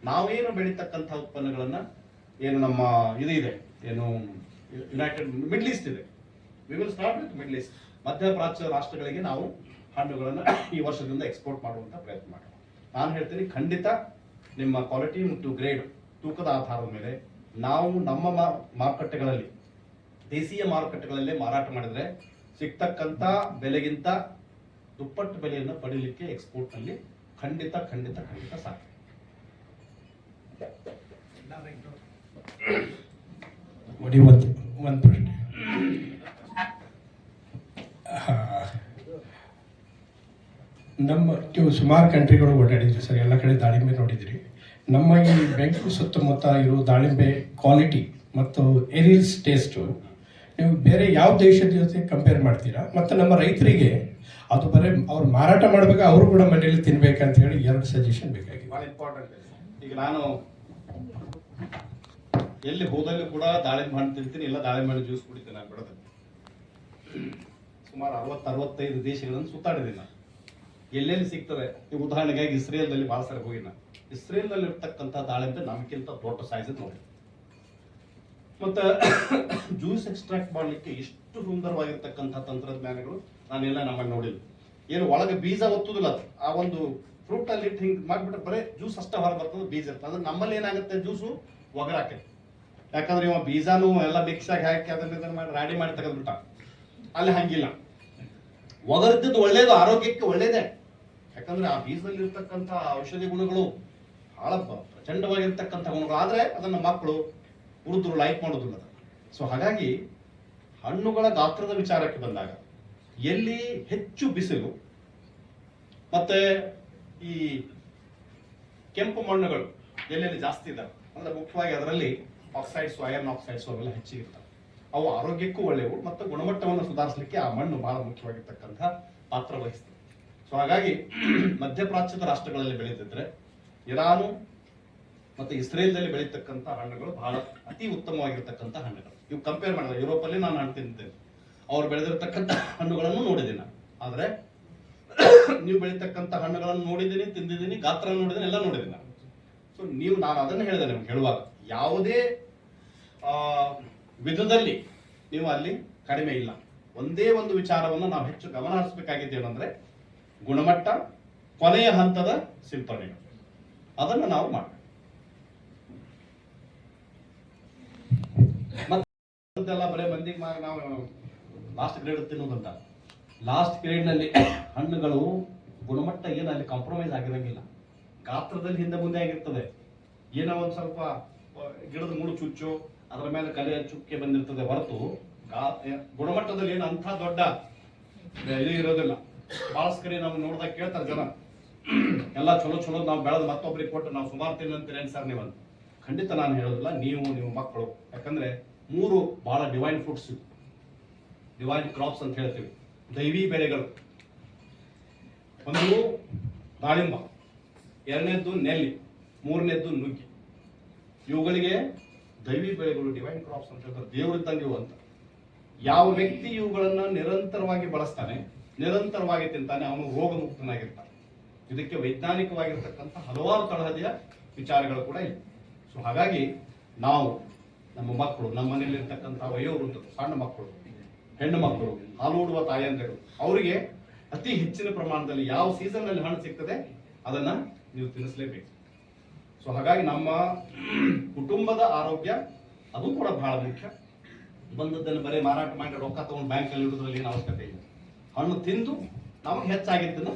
ನಾವೇನು ಬೆಳೀತಕ್ಕಂಥ ಉತ್ಪನ್ನಗಳನ್ನ ಏನು ನಮ್ಮ ಇದು ಇದೆ, ಏನು ಯುನೈಟೆಡ್ ಮಿಡ್ಲ್ ಈಸ್ಟ್ ಇದೆ, we will start with middle East, ಮಧ್ಯಪ್ರಾಚ್ಯ ರಾಷ್ಟ್ರಗಳಿಗೆ ನಾವು ಹಣ್ಣುಗಳನ್ನು ಈ ವರ್ಷದಿಂದ ಎಕ್ಸ್ಪೋರ್ಟ್ ಮಾಡುವಂತ ಪ್ರಯತ್ನ ಮಾಡೋಣ. ನಾನು ಹೇಳ್ತೀನಿ, ಖಂಡಿತ ನಿಮ್ಮ ಕ್ವಾಲಿಟಿ ಮತ್ತು ಗ್ರೇಡ್ ತೂಕದ ಆಧಾರದ ಮೇಲೆ ನಾವು ನಮ್ಮ ಮಾರುಕಟ್ಟೆಗಳಲ್ಲಿ, ದೇಶೀಯ ಮಾರುಕಟ್ಟೆಗಳಲ್ಲೇ ಮಾರಾಟ ಮಾಡಿದ್ರೆ ಸಿಗ್ತಕ್ಕಂಥ ಬೆಲೆಗಿಂತ ದುಪ್ಪಟ್ಟು ಬೆಲೆಯನ್ನು ಪಡೀಲಿಕ್ಕೆ ಎಕ್ಸ್ಪೋರ್ಟ್ನಲ್ಲಿ ಖಂಡಿತ ಖಂಡಿತ ಖಂಡಿತ ಸಾಧ್ಯ. ನೋಡಿ ಒಂದು ಪ್ರಶ್ನೆ, ನಮ್ಮ ನೀವು ಸುಮಾರು ಕಂಟ್ರಿಗಳು ಓಡಾಡಿದ್ರಿ ಸರ್, ಎಲ್ಲ ಕಡೆ ದಾಳಿಂಬೆ ನೋಡಿದಿರಿ. ನಮ್ಮ ಈ ಬೆಂಗಳೂರು ಸುತ್ತಮುತ್ತ ಇರೋ ದಾಳಿಂಬೆ ಕ್ವಾಲಿಟಿ ಮತ್ತು ಏರಿಯಲ್ಸ್ ಟೇಸ್ಟು ನೀವು ಬೇರೆ ಯಾವ ದೇಶದ ಜೊತೆ ಕಂಪೇರ್ ಮಾಡ್ತೀರಾ? ಮತ್ತು ನಮ್ಮ ರೈತರಿಗೆ ಅದು ಬರೀ ಅವ್ರು ಮಾರಾಟ ಮಾಡಬೇಕು, ಅವರು ಕೂಡ ಮನೆಯಲ್ಲಿ ತಿನ್ಬೇಕಂತ ಹೇಳಿ 2 ಸಜೆಷನ್ ಬೇಕಾಗಿದೆ. ಭಾಳ ಇಂಪಾರ್ಟೆಂಟ್. ಈಗ ನಾನು ಎಲ್ಲಿ ಹೋದಲ್ಲಿ ಕೂಡ ದಾಳಿಂಬೆ ಹಣ್ಣು ತಿಂತೀನಿ, ಇಲ್ಲ ದಾಳಿಂಬೆ ಹಣ್ಣು ಜ್ಯೂಸ್ ಕುಡಿತೀನಿ. ನಾನು ಬಿಡೋದು ಸುಮಾರು 60-65 ದೇಶಗಳನ್ನು ಸುತ್ತಾಡಿದ್ದೀನಿ ನಾನು. ಎಲ್ಲೆಲ್ಲಿ ಸಿಗ್ತದೆ, ಈ ಉದಾಹರಣೆಗಾಗಿ ಇಸ್ರೇಲ್ದಲ್ಲಿ ಭಾಳ ಸರಿ ಹೋಗಿ ನಾನು. ಇಸ್ರೇಲ್ನಲ್ಲಿ ಇರ್ತಕ್ಕಂಥ ದಾಳಿಂಬೆ ನಮಗಿಂತ ದೊಡ್ಡ ಸೈಜ್ ನೋಡಿ. ಮತ್ತು ಜ್ಯೂಸ್ ಎಕ್ಸ್ಟ್ರಾಕ್ಟ್ ಮಾಡಲಿಕ್ಕೆ ಎಷ್ಟು ಸುಂದರವಾಗಿರ್ತಕ್ಕಂಥ ತಂತ್ರಜ್ಞಾನಗಳು ನಾನೆಲ್ಲ ನಮ್ಮಲ್ಲಿ ನೋಡಿಲ್ಲ. ಏನು ಒಳಗೆ ಬೀಜ ಒತ್ತುದಿಲ್ಲ, ಅದು ಆ ಒಂದು ಫ್ರೂಟ್ ಅಲ್ಲಿ ಇಟ್ಟು ಹಿಂಗೆ ಮಾಡಿಬಿಟ್ರೆ ಬರೀ ಜ್ಯೂಸ್ ಅಷ್ಟೇ ಹೊರ ಬರ್ತದೆ, ಬೀಜ ಇರ್ತದೆ. ಅಂದ್ರೆ ನಮ್ಮಲ್ಲಿ ಏನಾಗುತ್ತೆ, ಜ್ಯೂಸು ಒಗರಾಕೆ. ಯಾಕಂದ್ರೆ ಇವ ಬೀಜಾನು ಎಲ್ಲ ಮಿಕ್ಸ್ ಆಗಿ ಹಾಕಿ ಅದನ್ನ ಮಾಡಿ ರೆಡಿ ಮಾಡಿ ತೆಗೆದ್ಬಿಟ್ಟ. ಅಲ್ಲಿ ಹಂಗಿಲ್ಲ, ಒಗರದ್ದು ಒಳ್ಳೇದು, ಆರೋಗ್ಯಕ್ಕೆ ಒಳ್ಳೇದೇ. ಯಾಕಂದ್ರೆ ಆ ಬೀಜದಲ್ಲಿ ಇರ್ತಕ್ಕಂಥ ಔಷಧಿ ಗುಣಗಳು ಬಹಳ ಪ್ರಚಂಡವಾಗಿರ್ತಕ್ಕಂಥ ಗುಣಗಳು. ಆದ್ರೆ ಅದನ್ನ ಮಕ್ಕಳು ವೃದ್ಧರು ಲೈಕ್ ಮಾಡೋದಿಲ್ಲ. ಸೊ ಹಾಗಾಗಿ ಹಣ್ಣುಗಳ ಗಾತ್ರದ ವಿಚಾರಕ್ಕೆ ಬಂದಾಗ ಎಲ್ಲಿ ಹೆಚ್ಚು ಬಿಸಿಲು ಮತ್ತೆ ಈ ಕೆಂಪು ಮಣ್ಣುಗಳು ಎಲ್ಲೆಲ್ಲಿ ಜಾಸ್ತಿ ಇದ್ದಾವೆ ಅಂದ್ರೆ ಮುಖ್ಯವಾಗಿ ಅದರಲ್ಲಿ ಆಕ್ಸೈಡ್ಸ್, ಐರನ್ ಆಕ್ಸೈಡ್ಸ್ ಅವೆಲ್ಲ ಹೆಚ್ಚಿಗಿರ್ತವೆ. ಅವು ಆರೋಗ್ಯಕ್ಕೂ ಒಳ್ಳೆಯವು ಮತ್ತು ಗುಣಮಟ್ಟವನ್ನು ಸುಧಾರಿಸಲಿಕ್ಕೆ ಆ ಮಣ್ಣು ಬಹಳ ಮುಖ್ಯವಾಗಿರ್ತಕ್ಕಂಥ ಪಾತ್ರ ವಹಿಸ್ತದೆ. ಸೊ ಹಾಗಾಗಿ ಮಧ್ಯಪ್ರಾಚ್ಯದ ರಾಷ್ಟ್ರಗಳಲ್ಲಿ ಬೆಳೀತಿದ್ರೆ ಇರಾನು ಮತ್ತು ಇಸ್ರೇಲ್ದಲ್ಲಿ ಬೆಳೀತಕ್ಕಂಥ ಹಣ್ಣುಗಳು ಬಹಳ ಅತಿ ಉತ್ತಮವಾಗಿರ್ತಕ್ಕಂಥ ಹಣ್ಣುಗಳು. ಇವು ಕಂಪೇರ್ ಮಾಡಿದ್ರೆ ಯುರೋಪಲ್ಲಿ ನಾನು ಹಣ್ಣು ತಿಂತಿದ್ದೇನೆ, ಅವ್ರು ಬೆಳೆದಿರ್ತಕ್ಕಂಥ ಹಣ್ಣುಗಳನ್ನು ನೋಡಿದ್ದೀನಿ ನಾನು. ಆದರೆ ನೀವು ಬೆಳೀತಕ್ಕಂಥ ಹಣ್ಣುಗಳನ್ನು ನೋಡಿದ್ದೀನಿ, ತಿಂದಿದ್ದೀನಿ, ಗಾತ್ರ ನೋಡಿದ್ದೀನಿ, ಎಲ್ಲ ನೋಡಿದ್ದೀನಿ ನಾನು. ಸೊ ನಾನು ಅದನ್ನು ಹೇಳಿದೆ ನಿಮ್ಗೆ ಹೇಳುವಾಗ, ಯಾವುದೇ ವಿಧದಲ್ಲಿ ನೀವು ಅಲ್ಲಿ ಕಡಿಮೆ ಇಲ್ಲ. ಒಂದೇ ಒಂದು ವಿಚಾರವನ್ನು ನಾವು ಹೆಚ್ಚು ಗಮನ ಹರಿಸಬೇಕಾಗಿದ್ದೇನೆಂದ್ರೆ ಗುಣಮಟ್ಟ, ಕೊನೆಯ ಹಂತದ ಸಿಂಪರಣೆ, ಅದನ್ನು ನಾವು ಮಾಡಬೇಕು. ಮತ್ತೆಲ್ಲ ಬರೀ ಮಂದಿಗೆ ನಾವು ಲಾಸ್ಟ್ ಗ್ರೇಡ್ ತಿನ್ನೋದಂತ. ಲಾಸ್ಟ್ ಗ್ರೇಡ್ನಲ್ಲಿ ಹಣ್ಣುಗಳು ಗುಣಮಟ್ಟ ಏನು ಅಲ್ಲಿ ಕಾಂಪ್ರಮೈಸ್ ಆಗಿರಂಗಿಲ್ಲ. ಗಾತ್ರದಲ್ಲಿ ಹಿಂದೆ ಮುಂದೆ ಆಗಿರ್ತದೆ. ಏನೋ ಒಂದು ಸ್ವಲ್ಪ ಗಿಡದ ಮುಳು ಚುಚ್ಚು, ಅದರ ಮೇಲೆ ಕಲೆ ಚುಕ್ಕೆ ಬಂದಿರ್ತದೆ ಹೊರತು ಗುಣಮಟ್ಟದಲ್ಲಿ ಏನು ಅಂಥ ದೊಡ್ಡ ಇದು ಇರೋದಿಲ್ಲ. ಬಾಳಸ್ಕರಿ ನಾವು ನೋಡಿದಾಗ ಕೇಳ್ತಾರೆ ಜನ, ಎಲ್ಲ ಚಲೋ ನಾವು ಬೆಳೆದು ಮತ್ತೊಬ್ಬರಿಗೆ ಕೊಟ್ಟು ನಾವು ಸುಮಾರು ತಿನ್ನಂತೀರೇನು ಸರ್ ನೀವಂತ. ಖಂಡಿತ ನಾನು ಹೇಳೋದಿಲ್ಲ, ನೀವು ಮಕ್ಕಳು. ಯಾಕಂದ್ರೆ 3 ಬಹಳ ಡಿವೈನ್ ಫ್ರೂಟ್ಸ್, ಡಿವೈನ್ ಕ್ರಾಪ್ಸ್ ಅಂತ ಹೇಳ್ತೀವಿ, ದೈವಿ ಬೆಳೆಗಳು. ಒಂದು ದಾಳಿಂಬ, 2ನೇದ್ದು ನೆಲ್ಲಿ, 3ನೇದ್ದು ನುಗ್ಗಿ. ಇವುಗಳಿಗೆ ದೈವಿ ಬೆಳೆಗಳು, ಡಿವೈನ್ ಕ್ರಾಪ್ಸ್ ಅಂತ ಹೇಳ್ತಾರೆ, ದೇವರಿದ್ದಂಗೆ ಇವು ಅಂತ. ಯಾವ ವ್ಯಕ್ತಿ ಇವುಗಳನ್ನ ನಿರಂತರವಾಗಿ ಬಳಸ್ತಾನೆ, ನಿರಂತರವಾಗಿ ತಿಂತಾನೆ, ಅವನು ರೋಗ ಮುಕ್ತನಾಗಿರ್ತಾನೆ. ಇದಕ್ಕೆ ವೈಜ್ಞಾನಿಕವಾಗಿರ್ತಕ್ಕಂಥ ಹಲವಾರು ತರಹದ ವಿಚಾರಗಳು ಕೂಡ ಇದೆ. ಸೊ ಹಾಗಾಗಿ ನಾವು ನಮ್ಮ ಮಕ್ಕಳು, ನಮ್ಮ ಮನೆಯಲ್ಲಿರ್ತಕ್ಕಂಥ ವಯೋವೃದ್ಧರು, ಸಣ್ಣ ಮಕ್ಕಳು, ಹೆಣ್ಣು ಮಕ್ಕಳು, ಹಾಲೂಡುವ ತಾಯಂದಿರು, ಅವರಿಗೆ ಅತಿ ಹೆಚ್ಚಿನ ಪ್ರಮಾಣದಲ್ಲಿ ಯಾವ ಸೀಸನ್ನಲ್ಲಿ ಹಣ್ಣು ಸಿಗ್ತದೆ ಅದನ್ನ ನೀವು ತಿನ್ನಿಸಲೇಬೇಕು. ಸೊ ಹಾಗಾಗಿ ನಮ್ಮ ಕುಟುಂಬದ ಆರೋಗ್ಯ ಅದು ಕೂಡ ಬಹಳ ಮುಖ್ಯ. ಬಂದದ್ದನ್ನು ಬರೀ ಮಾರಾಟ ಮಾಡಿ ರೊಕ್ಕ ತಗೊಂಡು ಬ್ಯಾಂಕಲ್ಲಿ ಇಡೋದ್ರಲ್ಲಿ ಏನು ಅವಶ್ಯಕತೆ ಇಲ್ಲ. ಹಣ್ಣು ತಿಂದು ನಮಗೆ ಹೆಚ್ಚಾಗಿದ್ದನ್ನು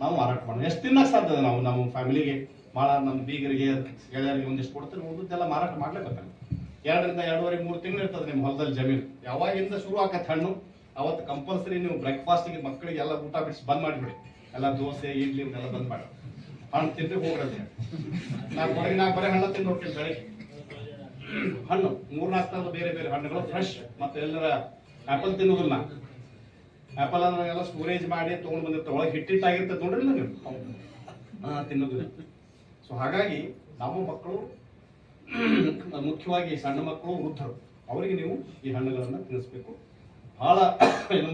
ನಾವು ಮಾರಾಟ ಮಾಡೋಣ. ಎಷ್ಟು ತಿನ್ನಕ್ಕೆ ಸಾಧ್ಯ ನಾವು ನಮ್ಮ ಫ್ಯಾಮಿಲಿಗೆ, ಭಾಳ ನಮ್ಮ ಬೀಗರಿಗೆ, ಗೆಳೆಯರಿಗೆ ಒಂದಿಷ್ಟು ಕೊಡ್ತೀವಿ, ಉಳಿದೆಲ್ಲ ಮಾರಾಟ ಮಾಡ್ಲೇಬೇಕಲ್ಲ. 2 ರಿಂದ 2.5-3 ತಿಂಗಳು ಇರ್ತದೆ ನಿಮ್ಮ ಹೊಲದಲ್ಲಿ ಜಮೀನು. ಯಾವಾಗಿಂದ ಶುರು ಆಕತ್ತೆ ಹಣ್ಣು ಅವತ್ತು ಕಂಪಲ್ಸರಿ ನೀವು ಬ್ರೇಕ್ಫಾಸ್ಟಿಗೆ ಮಕ್ಕಳಿಗೆ ಎಲ್ಲ ಊಟ ಬಿಡಿಸಿ ಬಂದ್ ಮಾಡಿಬಿಡಿ. ಎಲ್ಲ ದೋಸೆ, ಇಡ್ಲಿ ಇವನ್ನೆಲ್ಲ ಬಂದ್ ಮಾಡಿ ಹಣ್ಣು ತಿಂದ್ರೆ ಹೋಗ್ರತ್ತೆ. ನಾನು ಬರೀ ಹಣ್ಣು ತಿಂದು ಹೋಗ್ತೀನಿ ಬೆಳಗ್ಗೆ. ಹಣ್ಣು 3-4 ಥರದ ಬೇರೆ ಬೇರೆ ಹಣ್ಣುಗಳು ಫ್ರೆಶ್. ಮತ್ತೆ ಎಲ್ಲರ ಆಪಲ್ ತಿನ್ನೋದಿಲ್ಲ. ಆಪಲ್ ಅಂದ್ರೆ ಎಲ್ಲ ಸ್ಟೋರೇಜ್ ಮಾಡಿ ತೊಗೊಂಡು ಬಂದಿರ್ತಾರೆ, ಒಳಗೆ ಹಿಟ್ಟಿಟ್ಟಾಗಿರ್ತದೆ ನೋಡ್ರಿಲ್ಲ ನೀವು, ತಿನ್ನೋದಿಲ್ಲ. ಸೊ ಹಾಗಾಗಿ ನಮ್ಮ ಮಕ್ಕಳು, ಮುಖ್ಯವಾಗಿ ಸಣ್ಣ ಮಕ್ಕಳು, ವೃದ್ಧರು, ಅವರಿಗೆ ನೀವು ಈ ಹಣ್ಣುಗಳನ್ನು ತಿನ್ನಿಸ್ಬೇಕು. ಬಹಳ ಏನು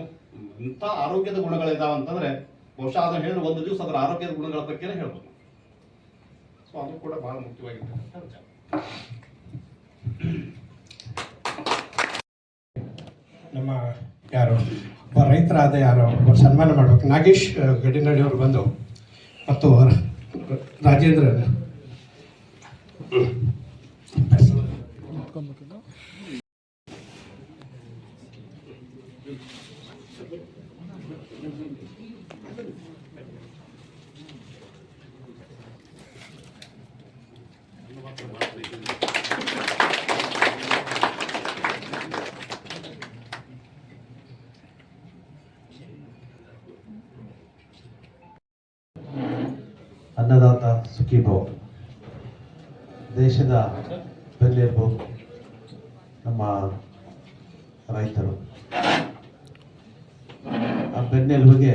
ಇಂಥ ಆರೋಗ್ಯದ ಗುಣಗಳಿದಾವೆ ಅಂತಂದ್ರೆ ಬಹುಶಃ ಅದನ್ನು ಹೇಳಿದ್ರೆ ಒಂದು ದಿವಸ ಅದರ ಆರೋಗ್ಯದ ಗುಣಗಳ ಬಗ್ಗೆನೇ ಹೇಳ್ಬೋದು. ಸೊ ಅದು ಕೂಡ ಬಹಳ ಮುಖ್ಯವಾಗಿರ್ತಕ್ಕಂಥ ವಿಚಾರ. ನಮ್ಮ ಯಾರು ರೈತರಾದ ಯಾರು ಸನ್ಮಾನ ಮಾಡಬೇಕು, ನಾಗೇಶ್ ಗಡಿನಳ್ಳಿ ಅವರು ಬಂದು ಮತ್ತು ರಾಜೇಂದ್ರ ಅನ್ನದಾತ ಸುಖೀಭವ. ದೇಶದ ಬೆನ್ನೆಲುಬು ನಮ್ಮ ರೈತರು. ಆ ಬೆನ್ನೆಲುಬಿಗೆ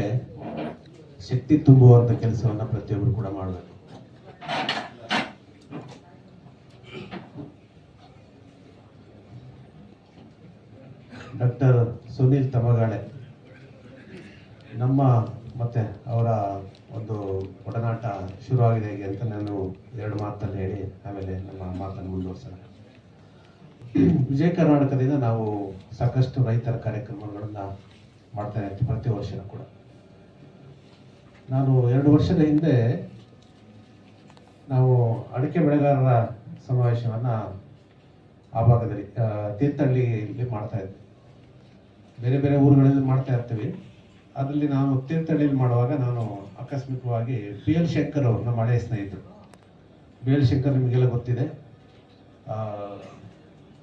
ಶಕ್ತಿ ತುಂಬುವಂಥ ಕೆಲಸವನ್ನು ಪ್ರತಿಯೊಬ್ಬರು ಕೂಡ ಮಾಡಬೇಕು. ಡಾಕ್ಟರ್ ಸುನೀಲ್ ತಮಗಾಳೆ ನಮ್ಮ ಮತ್ತೆ ಅವರ ಒಂದು ಒಡನಾಟ ಶುರುವಾಗಿದೆ ಹೇಗೆ ಅಂತ ನಾನು ಎರಡು ಮಾತನ್ನು ಹೇಳಿ ಆಮೇಲೆ ನಮ್ಮ ಮಾತನ್ನು ಮುಂದುವರಿಸೋಣ. ವಿಜಯ ಕರ್ನಾಟಕದಿಂದ ನಾವು ಸಾಕಷ್ಟು ರೈತರ ಕಾರ್ಯಕ್ರಮಗಳನ್ನು ಮಾಡ್ತಾ ಇರ್ತೀವಿ ಪ್ರತಿ ವರ್ಷ ಕೂಡ. ನಾನು 2 ವರ್ಷದ ಹಿಂದೆ ನಾವು ಅಡಿಕೆ ಬೆಳೆಗಾರರ ಸಮಾವೇಶವನ್ನು ಆ ಭಾಗದಲ್ಲಿ ತೀರ್ಥಹಳ್ಳಿಯಲ್ಲಿ ಮಾಡ್ತಾ ಇದ್ವಿ. ಬೇರೆ ಬೇರೆ ಊರುಗಳಲ್ಲಿ ಮಾಡ್ತಾ ಇರ್ತೀವಿ. ಅದರಲ್ಲಿ ನಾನು ತೀರ್ಥಹಳ್ಳಿಯಲ್ಲಿ ಮಾಡುವಾಗ ನಾನು ಆಕಸ್ಮಿಕವಾಗಿ ಬಿ ಎಲ್ ಶಂಕರ್ ಅವರು ನಮ್ಮ ಹಳೆಯ ಸ್ನೇಹಿತರು. ಬಿ ಎಲ್ ಶಂಕರ್ ನಿಮಗೆಲ್ಲ ಗೊತ್ತಿದೆ,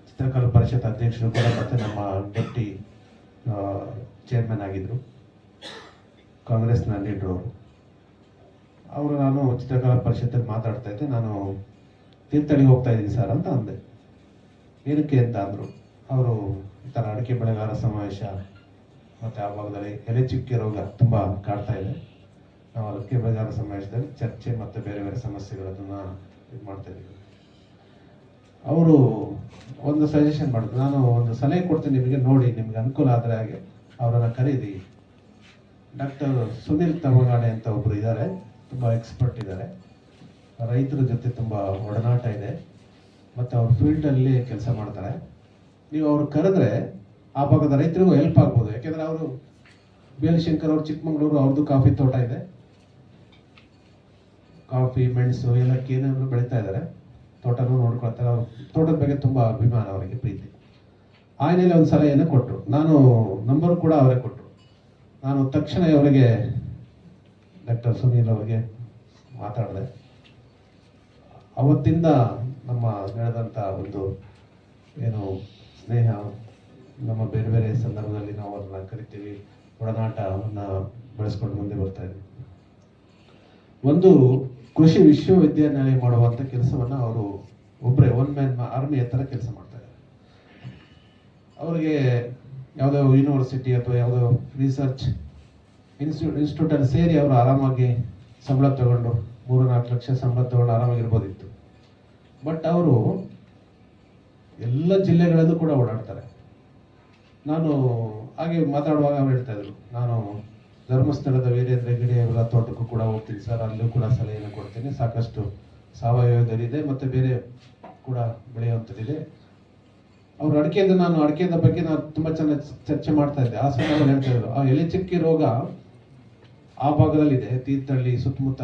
ಚಿತ್ರಕಲಾ ಪರಿಷತ್ ಅಧ್ಯಕ್ಷರು ಕೂಡ ಮತ್ತು ನಮ್ಮ ಡೆಪ್ಟಿ ಚೇರ್ಮನ್ ಆಗಿದ್ದರು, ಕಾಂಗ್ರೆಸ್ನ ಲೀಡ್ರು ಅವರು. ನಾನು ಚಿತ್ರಕಲಾ ಪರಿಷತ್ತಲ್ಲಿ ಮಾತಾಡ್ತಾ ಇದ್ದೆ. ನಾನು ತೀರ್ಥಹಳ್ಳಿಗೆ ಹೋಗ್ತಾ ಇದ್ದೀನಿ ಸರ್ ಅಂತ ಅಂದೆ. ಏನಕ್ಕೆ ಅಂತ ಅಂದರು. ಅವರು ಈ ಥರ ಅಡಿಕೆ ಬೆಳೆಗಾರ ಸಮಾವೇಶ ಮತ್ತು ಆ ಭಾಗದಲ್ಲಿ ಎಲೆ ಚುಕ್ಕೆ ರೋಗ ತುಂಬ ಕಾಡ್ತಾ ಇದೆ. ನಾವು ಅಡಿಕೆ ಬೆಳೆಗಾರ ಸಮಾವೇಶದಲ್ಲಿ ಚರ್ಚೆ ಮತ್ತು ಬೇರೆ ಬೇರೆ ಸಮಸ್ಯೆಗಳನ್ನು ಇದು ಮಾಡ್ತಾ ಇದ್ದೀವಿ. ಅವರು ಒಂದು ಸಜೆಷನ್ ಮಾಡಿದ್ರು. ನಾನು ಒಂದು ಸಲಹೆ ಕೊಡ್ತೀನಿ ನಿಮಗೆ, ನೋಡಿ ನಿಮ್ಗೆ ಅನುಕೂಲ ಆದರೆ ಹಾಗೆ ಅವರನ್ನು ಕರೀರಿ. ಡಾಕ್ಟರ್ ಸುನೀಲ್ ತಮಗಾಡೆ ಅಂತ ಒಬ್ಬರು ಇದ್ದಾರೆ, ತುಂಬ ಎಕ್ಸ್ಪರ್ಟ್ ಇದ್ದಾರೆ, ರೈತರ ಜೊತೆ ತುಂಬ ಒಡನಾಟ ಇದೆ ಮತ್ತು ಅವ್ರ ಫೀಲ್ಡಲ್ಲಿ ಕೆಲಸ ಮಾಡ್ತಾರೆ. ನೀವು ಅವ್ರು ಕರೆದ್ರೆ ಆ ಭಾಗದ ರೈತರಿಗೂ ಹೆಲ್ಪ್ ಆಗ್ಬೋದು. ಯಾಕೆಂದರೆ ಅವರು ಬಿ ಎಲ್ ಶಂಕರ್ ಅವರು ಚಿಕ್ಕಮಗಳೂರು, ಅವ್ರದ್ದು ಕಾಫಿ ತೋಟ ಇದೆ, ಕಾಫಿ ಮೆಣಸು ಏಲಕ್ಕಿ ಏನಾದ್ರು ಬೆಳೀತಾ ಇದ್ದಾರೆ, ತೋಟನೂ ನೋಡ್ಕೊಳ್ತಾರೆ. ಅವ್ರ ತೋಟದ ಬಗ್ಗೆ ತುಂಬ ಅಭಿಮಾನ, ಅವರಿಗೆ ಪ್ರೀತಿ. ಆ ಹಿನ್ನೆಲೆ ಒಂದು ಸಲಹೆಯನ್ನು ಕೊಟ್ಟರು. ನಾನು ನಂಬರ್ ಕೂಡ ಅವರೇ ಕೊಟ್ಟರು. ನಾನು ತಕ್ಷಣ ಅವರಿಗೆ ಡಾಕ್ಟರ್ ಸುನೀಲ್ ಅವರಿಗೆ ಮಾತಾಡಿದೆ. ಅವತ್ತಿಂದ ನಮ್ಮ ನಡೆದಂಥ ಒಂದು ಏನು ಸ್ನೇಹ, ನಮ್ಮ ಬೇರೆ ಬೇರೆ ಸಂದರ್ಭದಲ್ಲಿ ನಾವು ಅವ್ರನ್ನ ಕರಿತೀವಿ, ಒಡನಾಟವನ್ನು ಬೆಳೆಸ್ಕೊಂಡು ಮುಂದೆ ಬರ್ತಾ ಇದ್ದೀವಿ. ಒಂದು ಕೃಷಿ ವಿಶ್ವವಿದ್ಯಾನಿಲಯ ಮಾಡುವಂಥ ಕೆಲಸವನ್ನು ಅವರು ಒಬ್ಬರೇ ಒನ್ ಮ್ಯಾನ್ ಆರ್ಮಿ ಥರ ಕೆಲಸ ಮಾಡ್ತಾ ಇದ್ದಾರೆ. ಅವರಿಗೆ ಯಾವುದೋ ಯೂನಿವರ್ಸಿಟಿ ಅಥವಾ ಯಾವುದೋ ರಿಸರ್ಚ್ ಇನ್ಸ್ಟಿಟ್ಯೂಟಲ್ಲಿ ಸೇರಿ ಅವರು ಆರಾಮಾಗಿ ಸಂಬಳ ತಗೊಂಡು 3-4 ಲಕ್ಷ ಸಂಬಳ ತಗೊಂಡು ಆರಾಮಾಗಿರ್ಬೋದಿತ್ತು. ಬಟ್ ಅವರು ಎಲ್ಲ ಜಿಲ್ಲೆಗಳಲ್ಲೂ ಕೂಡ ಓಡಾಡ್ತಾರೆ. ನಾನು ಹಾಗೆ ಮಾತಾಡುವಾಗ ಅವ್ರು ಹೇಳ್ತಾ ಇದ್ರು, ನಾನು ಧರ್ಮಸ್ಥಳದ ವೀರೇಂದ್ರ ಹೆಗ್ಗಡೆ ಅವರ ತೋಟಕ್ಕೂ ಕೂಡ ಹೋಗ್ತೀನಿ ಸರ್, ಅಲ್ಲೂ ಕೂಡ ಸಲಹೆಯನ್ನು ಕೊಡ್ತೀನಿ. ಸಾಕಷ್ಟು ಸಾವಯವದಲ್ಲಿದೆ ಮತ್ತು ಬೇರೆ ಕೂಡ ಬೆಳೆಯುವಂಥದ್ದಿದೆ. ಅವ್ರ ಅಡಿಕೆದ ಬಗ್ಗೆ ನಾನು ತುಂಬ ಚೆನ್ನಾಗಿ ಚರ್ಚೆ ಮಾಡ್ತಾ ಇದ್ದೆ. ಆ ಸಮಯದಲ್ಲಿ ಹೇಳ್ತಾ ಇದ್ರು, ಆ ಎಲೆ ಚುಕ್ಕಿ ರೋಗ ಆ ಭಾಗದಲ್ಲಿದೆ, ತೀರ್ಥಹಳ್ಳಿ ಸುತ್ತಮುತ್ತ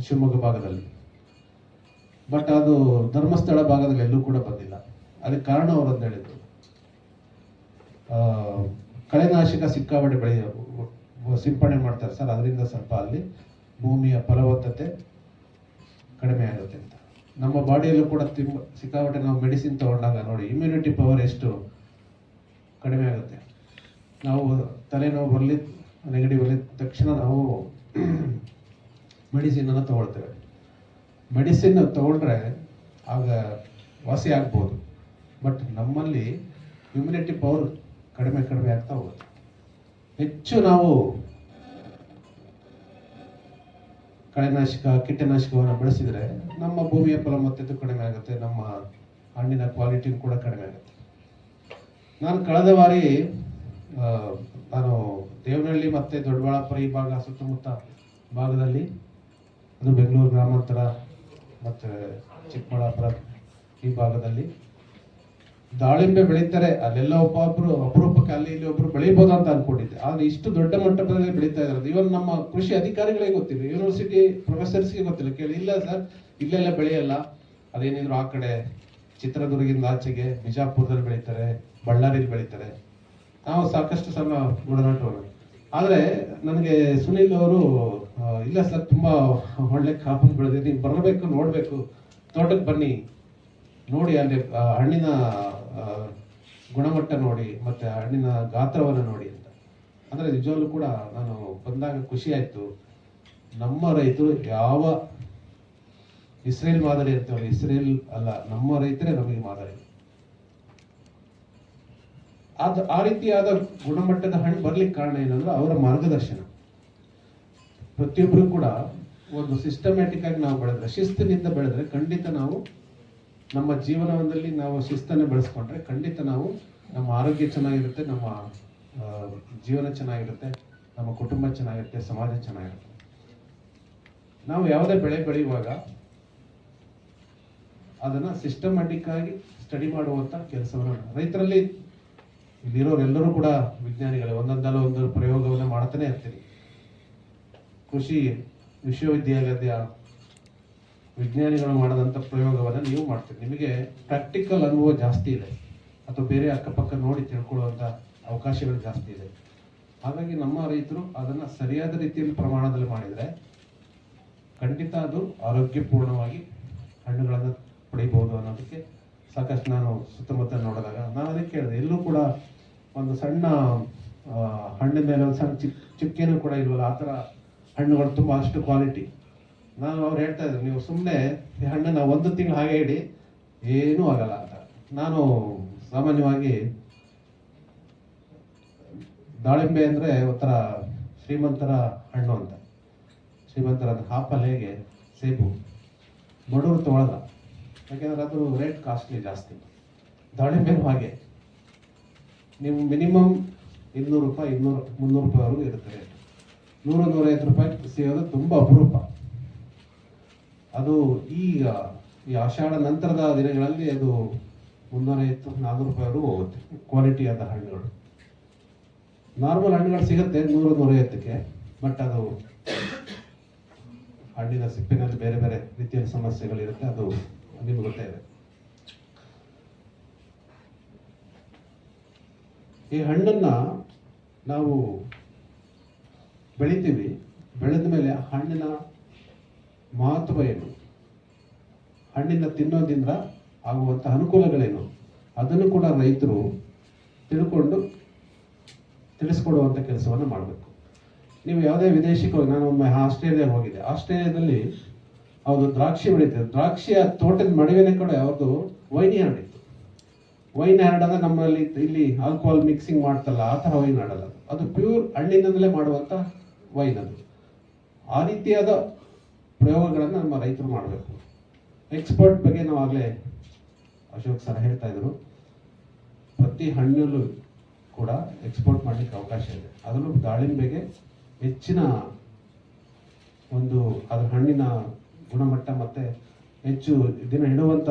ಶಿವಮೊಗ್ಗ ಭಾಗದಲ್ಲಿ. ಬಟ್ ಅದು ಧರ್ಮಸ್ಥಳ ಭಾಗದಲ್ಲಿ ಎಲ್ಲೂ ಕೂಡ ಬಂದಿಲ್ಲ. ಅದಕ್ಕೆ ಕಾರಣ ಅವರಂತ ಹೇಳಿದ್ರು, ಕಳೆನಾಶಕ ಸಿಕ್ಕಾಪಟ್ಟೆ ಸಿಂಪಡಣೆ ಮಾಡ್ತಾರೆ ಸರ್, ಅದರಿಂದ ಸ್ವಲ್ಪ ಅಲ್ಲಿ ಭೂಮಿಯ ಫಲವತ್ತತೆ ಕಡಿಮೆ ಆಗುತ್ತೆ ಅಂತ. ನಮ್ಮ ಬಾಡಿಯಲ್ಲೂ ಕೂಡ ಸಿಕ್ಕಾಪಟ್ಟೆ ನಾವು ಮೆಡಿಸಿನ್ ತಗೊಂಡಾಗ ನೋಡಿ, ಇಮ್ಯುನಿಟಿ ಪವರ್ ಎಷ್ಟು ಕಡಿಮೆ ಆಗುತ್ತೆ. ನಾವು ತಲೆನೋವು ಬರಲಿ, ನೆಗಡಿ ಬರಲಿ ತಕ್ಷಣ ನಾವು ಮೆಡಿಸಿನನ್ನು ತಗೊಳ್ತೇವೆ. ಮೆಡಿಸಿನ್ ತಗೊಂಡ್ರೆ ಆಗ ವಾಸಿ ಆಗ್ಬೋದು. ಬಟ್ ನಮ್ಮಲ್ಲಿ ಇಮ್ಯುನಿಟಿ ಪವರ್ ಕಡಿಮೆ ಆಗ್ತಾ ಹೋಗುತ್ತೆ. ಹೆಚ್ಚು ನಾವು ಕಳೆನಾಶಕ ಕೀಟನಾಶಕವನ್ನು ಬಳಸಿದರೆ ನಮ್ಮ ಭೂಮಿಯ ಫಲವತ್ತತೆ ಕಡಿಮೆ ಆಗುತ್ತೆ, ನಮ್ಮ ಹಣ್ಣಿನ ಕ್ವಾಲಿಟಿ ಕೂಡ ಕಡಿಮೆ ಆಗುತ್ತೆ. ನಾನು ಕಳೆದ ಬಾರಿ ನಾನು ದೇವನಹಳ್ಳಿ ಮತ್ತು ದೊಡ್ಡಬಳ್ಳಾಪುರ ಈ ಭಾಗ ಸುತ್ತಮುತ್ತ ಭಾಗದಲ್ಲಿ, ಅದು ಬೆಂಗಳೂರು ಗ್ರಾಮಾಂತರ ಮತ್ತು ಚಿಕ್ಕಬಳ್ಳಾಪುರ ಈ ಭಾಗದಲ್ಲಿ ದಾಳಿಂಬೆ ಬೆಳೀತಾರೆ. ಅಲ್ಲೆಲ್ಲ ಒಬ್ಬೊಬ್ರು ಅಪರೂಪಕ್ಕೆ ಅಲ್ಲಿ ಇಲ್ಲಿ ಒಬ್ರು ಬೆಳೀಬೋದು ಅಂತ ಅನ್ಕೊಂಡಿದ್ದೆ. ಆದರೆ ಇಷ್ಟು ದೊಡ್ಡ ಮಟ್ಟದಲ್ಲಿ ಬೆಳೀತಾ ಇದ್ದಾರೆ. ಇವನ್ ನಮ್ಮ ಕೃಷಿ ಅಧಿಕಾರಿಗಳೇ ಗೊತ್ತಿಲ್ಲ, ಯೂನಿವರ್ಸಿಟಿ ಪ್ರೊಫೆಸರ್ಸ್ಗೆ ಗೊತ್ತಿಲ್ಲ. ಕೇಳಿ, ಇಲ್ಲ ಸರ್ ಇಲ್ಲೆಲ್ಲ ಬೆಳೆಯಲ್ಲ, ಅದೇನಿದ್ರು ಆ ಕಡೆ ಚಿತ್ರದುರ್ಗದಿಂದ ಆಚೆಗೆ ಬಿಜಾಪುರದಲ್ಲಿ ಬೆಳೀತಾರೆ, ಬಳ್ಳಾರಿಯಲ್ಲಿ ಬೆಳೀತಾರೆ. ನಾವು ಸಾಕಷ್ಟು ಸಲ ಒಡನಾಟವನ್ನು ಆದರೆ ನನಗೆ ಸುನಿಲ್ ಅವರು ಇಲ್ಲ ಸರ್ ತುಂಬ ಒಳ್ಳೆ ಕಾಪನ್ ಬೆಳೆದಿದೆ, ನೀವು ಬರಬೇಕು, ನೋಡಬೇಕು, ತೋಟಕ್ಕೆ ಬನ್ನಿ, ನೋಡಿ ಅಲ್ಲಿ ಹಣ್ಣಿನ ಗುಣಮಟ್ಟ ನೋಡಿ ಮತ್ತು ಹಣ್ಣಿನ ಗಾತ್ರವನ್ನು ನೋಡಿ ಅಂತ. ಅಂದರೆ ನಿಜವಾಗ್ಲೂ ಕೂಡ ನಾನು ಬಂದಾಗ ಖುಷಿ ಆಯಿತು. ನಮ್ಮ ರೈತರು ಯಾವ ಇಸ್ರೇಲ್ ಮಾದರಿ ಅಂತೇಳಿ, ಇಸ್ರೇಲ್ ಅಲ್ಲ, ನಮ್ಮ ರೈತರೇ ನಮಗೆ ಮಾದರಿ. ಆ ರೀತಿಯಾದ ಗುಣಮಟ್ಟದ ಹಣ್ಣು ಬರ್ಲಿಕ್ಕೆ ಕಾರಣ ಏನಂದ್ರೆ ಅವರ ಮಾರ್ಗದರ್ಶನ. ಪ್ರತಿಯೊಬ್ಬರು ಕೂಡ ಒಂದು ಸಿಸ್ಟಮ್ಯಾಟಿಕ್ ಆಗಿ ನಾವು ಬೆಳೆದ್ರೆ, ಶಿಸ್ತಿನಿಂದ ಬೆಳೆದ್ರೆ ಖಂಡಿತ ನಾವು ನಮ್ಮ ಜೀವನದಲ್ಲಿ ನಾವು ಶಿಸ್ತನ್ನು ಬೆಳೆಸ್ಕೊಂಡ್ರೆ ಖಂಡಿತ ನಾವು ನಮ್ಮ ಆರೋಗ್ಯ ಚೆನ್ನಾಗಿರುತ್ತೆ, ನಮ್ಮ ಜೀವನ ಚೆನ್ನಾಗಿರುತ್ತೆ, ನಮ್ಮ ಕುಟುಂಬ ಚೆನ್ನಾಗಿರುತ್ತೆ, ಸಮಾಜ ಚೆನ್ನಾಗಿರುತ್ತೆ. ನಾವು ಯಾವುದೇ ಬೆಳೆ ಬೆಳೆಯುವಾಗ ಅದನ್ನು ಸಿಸ್ಟಮ್ಯಾಟಿಕ್ ಆಗಿ ಸ್ಟಡಿ ಮಾಡುವಂಥ ಕೆಲಸವನ್ನು ರೈತರಲ್ಲಿ ಇಲ್ಲಿರೋರೆಲ್ಲರೂ ಕೂಡ ವಿಜ್ಞಾನಿಗಳೇ, ಒಂದೊಂದಲ್ಲ ಒಂದು ಪ್ರಯೋಗವನ್ನು ಮಾಡ್ತಾನೆ ಇರ್ತೀರಿ. ಕೃಷಿ ವಿಶ್ವವಿದ್ಯಾಲಯದ ವಿಜ್ಞಾನಿಗಳು ಮಾಡದಂಥ ಪ್ರಯೋಗವನ್ನು ನೀವು ಮಾಡ್ತೀರಿ. ನಿಮಗೆ ಪ್ರಾಕ್ಟಿಕಲ್ ಅನುಭವ ಜಾಸ್ತಿ ಇದೆ, ಅಥವಾ ಬೇರೆ ಅಕ್ಕಪಕ್ಕ ನೋಡಿ ತಿಳ್ಕೊಳ್ಳುವಂಥ ಅವಕಾಶಗಳು ಜಾಸ್ತಿ ಇದೆ. ಹಾಗಾಗಿ ನಮ್ಮ ರೈತರು ಅದನ್ನು ಸರಿಯಾದ ರೀತಿಯಲ್ಲಿ ಪ್ರಮಾಣದಲ್ಲಿ ಮಾಡಿದರೆ ಖಂಡಿತ ಅದು ಆರೋಗ್ಯಪೂರ್ಣವಾಗಿ ಹಣ್ಣುಗಳನ್ನು ಪಡಿಬಹುದು ಅನ್ನೋದಕ್ಕೆ ಸಾಕಷ್ಟು ನಾನು ಸುತ್ತಮುತ್ತ ನೋಡಿದಾಗ ನಾನು ಅದಕ್ಕೆ ಹೇಳಿದೆ, ಎಲ್ಲೂ ಕೂಡ ಒಂದು ಸಣ್ಣ ಹಣ್ಣಿನ ಮೇಲೆ ಒಂದು ಸಣ್ಣ ಚುಕ್ಕೆನೂ ಕೂಡ ಇಲ್ವಲ್ಲ, ಆ ಥರ ಹಣ್ಣುಗಳು ತುಂಬ ಅಷ್ಟು ಕ್ವಾಲಿಟಿ. ನಾನು ಅವ್ರು ಹೇಳ್ತಾ ಇದ್ರು, ನೀವು ಸುಮ್ಮನೆ ಈ ಹಣ್ಣನ್ನು 1 ತಿಂಗಳು ಹಾಗೆ ಇಡಿ, ಏನೂ ಆಗಲ್ಲ ಅಂತ. ನಾನು ಸಾಮಾನ್ಯವಾಗಿ ದಾಳಿಂಬೆ ಅಂದರೆ ಒಂಥರ ಶ್ರೀಮಂತರ ಹಣ್ಣು ಅಂತ, ಶ್ರೀಮಂತರ ಆಪಲ್ ಹೇಗೆ ಸೇಬು ಬಡವರು ತೊಗೊಳಲ್ಲ, ಯಾಕೆಂದರೆ ಅದು ರೇಟ್ ಕಾಸ್ಟ್ಲಿ ಜಾಸ್ತಿ. ದಾಳಿಂಬೆನೂ ಹಾಗೆ, ನೀವು ಮಿನಿಮಮ್ 200 ರೂಪಾಯಿ 300 ರೂಪಾಯಿವರೆಗೂ ಇರುತ್ತೆ ರೇಟ್. 100-150 ರೂಪಾಯಿ ಸಿಗೋದು ತುಂಬ ಅಪರೂಪ. ಅದು ಈಗ ಈ ಆಷಾಢ ನಂತರದ ದಿನಗಳಲ್ಲಿ ಅದು 350-400 ರೂಪಾಯಿವರೆಗೂ ಹೋಗುತ್ತೆ ಕ್ವಾಲಿಟಿಯಾದ ಹಣ್ಣುಗಳು. ನಾರ್ಮಲ್ ಹಣ್ಣುಗಳು ಸಿಗುತ್ತೆ 100-150ಕ್ಕೆ, ಬಟ್ ಅದು ಹಣ್ಣಿನ ಸಿಪ್ಪಿನಲ್ಲಿ ಬೇರೆ ಬೇರೆ ರೀತಿಯ ಸಮಸ್ಯೆಗಳಿರುತ್ತೆ, ಅದು ನಿಮ್ಗೆ ಗೊತ್ತೇ ಇದೆ. ಈ ಹಣ್ಣನ್ನು ನಾವು ಬೆಳಿತೀವಿ, ಬೆಳೆದ ಮೇಲೆ ಹಣ್ಣಿನ ಮಹತ್ವ ಏನು, ಹಣ್ಣಿನ ತಿನ್ನೋದ್ರಿಂದ ಆಗುವಂಥ ಅನುಕೂಲಗಳೇನು, ಅದನ್ನು ಕೂಡ ರೈತರು ತಿಳ್ಕೊಂಡು ತಿಳಿಸ್ಕೊಡುವಂಥ ಕೆಲಸವನ್ನು ಮಾಡಬೇಕು. ನೀವು ಯಾವುದೇ ವಿದೇಶಕ್ಕೆ ಹೋಗಿ, ನಾನು ಒಮ್ಮೆ ಆಸ್ಟ್ರೇಲಿಯಾ ಹೋಗಿದ್ದೆ. ಆಸ್ಟ್ರೇಲಿಯಾದಲ್ಲಿ ಅವ್ರದ್ದು ದ್ರಾಕ್ಷಿ ಬೆಳೀತಾರೆ. ದ್ರಾಕ್ಷಿಯ ತೋಟದ ಮಡುವಿನ ಕಡೆ ಅವ್ರದ್ದು ವೈನ್ ಯಾರ್ಡ್ ಇತ್ತು. ವೈನ್ ಯಾರ್ಡ್ ಅಂದರೆ ನಮ್ಮಲ್ಲಿ ಇಲ್ಲಿ ಆಲ್ಕೋಹಾಲ್ ಮಿಕ್ಸಿಂಗ್ ಮಾಡ್ತಲ್ಲ, ಆ ಥರ ವೈನ್ ಯಾರ್ಡ್ ಅಲ್ಲ, ಅದು ಪ್ಯೂರ್ ಹಣ್ಣಿನಿಂದಲೇ ಮಾಡುವಂಥ ವೈನ್ ಅದು. ಆ ರೀತಿಯಾದ ಪ್ರಯೋಗಗಳನ್ನು ನಮ್ಮ ರೈತರು ಮಾಡಬೇಕು. ಎಕ್ಸ್ಪೋರ್ಟ್ ಬಗ್ಗೆ ನಾವು ಆಗಲೇ ಅಶೋಕ್ ಸರ್ ಹೇಳ್ತಾ ಇದ್ರು, ಪ್ರತಿ ಹಣ್ಣಲ್ಲೂ ಕೂಡ ಎಕ್ಸ್ಪೋರ್ಟ್ ಮಾಡಲಿಕ್ಕೆ ಅವಕಾಶ ಇದೆ. ಅದರಲ್ಲೂ ದಾಳಿಂಬೆಗೆ ಹೆಚ್ಚಿನ ಒಂದು ಅದರ ಹಣ್ಣಿನ ಗುಣಮಟ್ಟ ಮತ್ತು ಹೆಚ್ಚು ದಿನ ಇಡುವಂಥ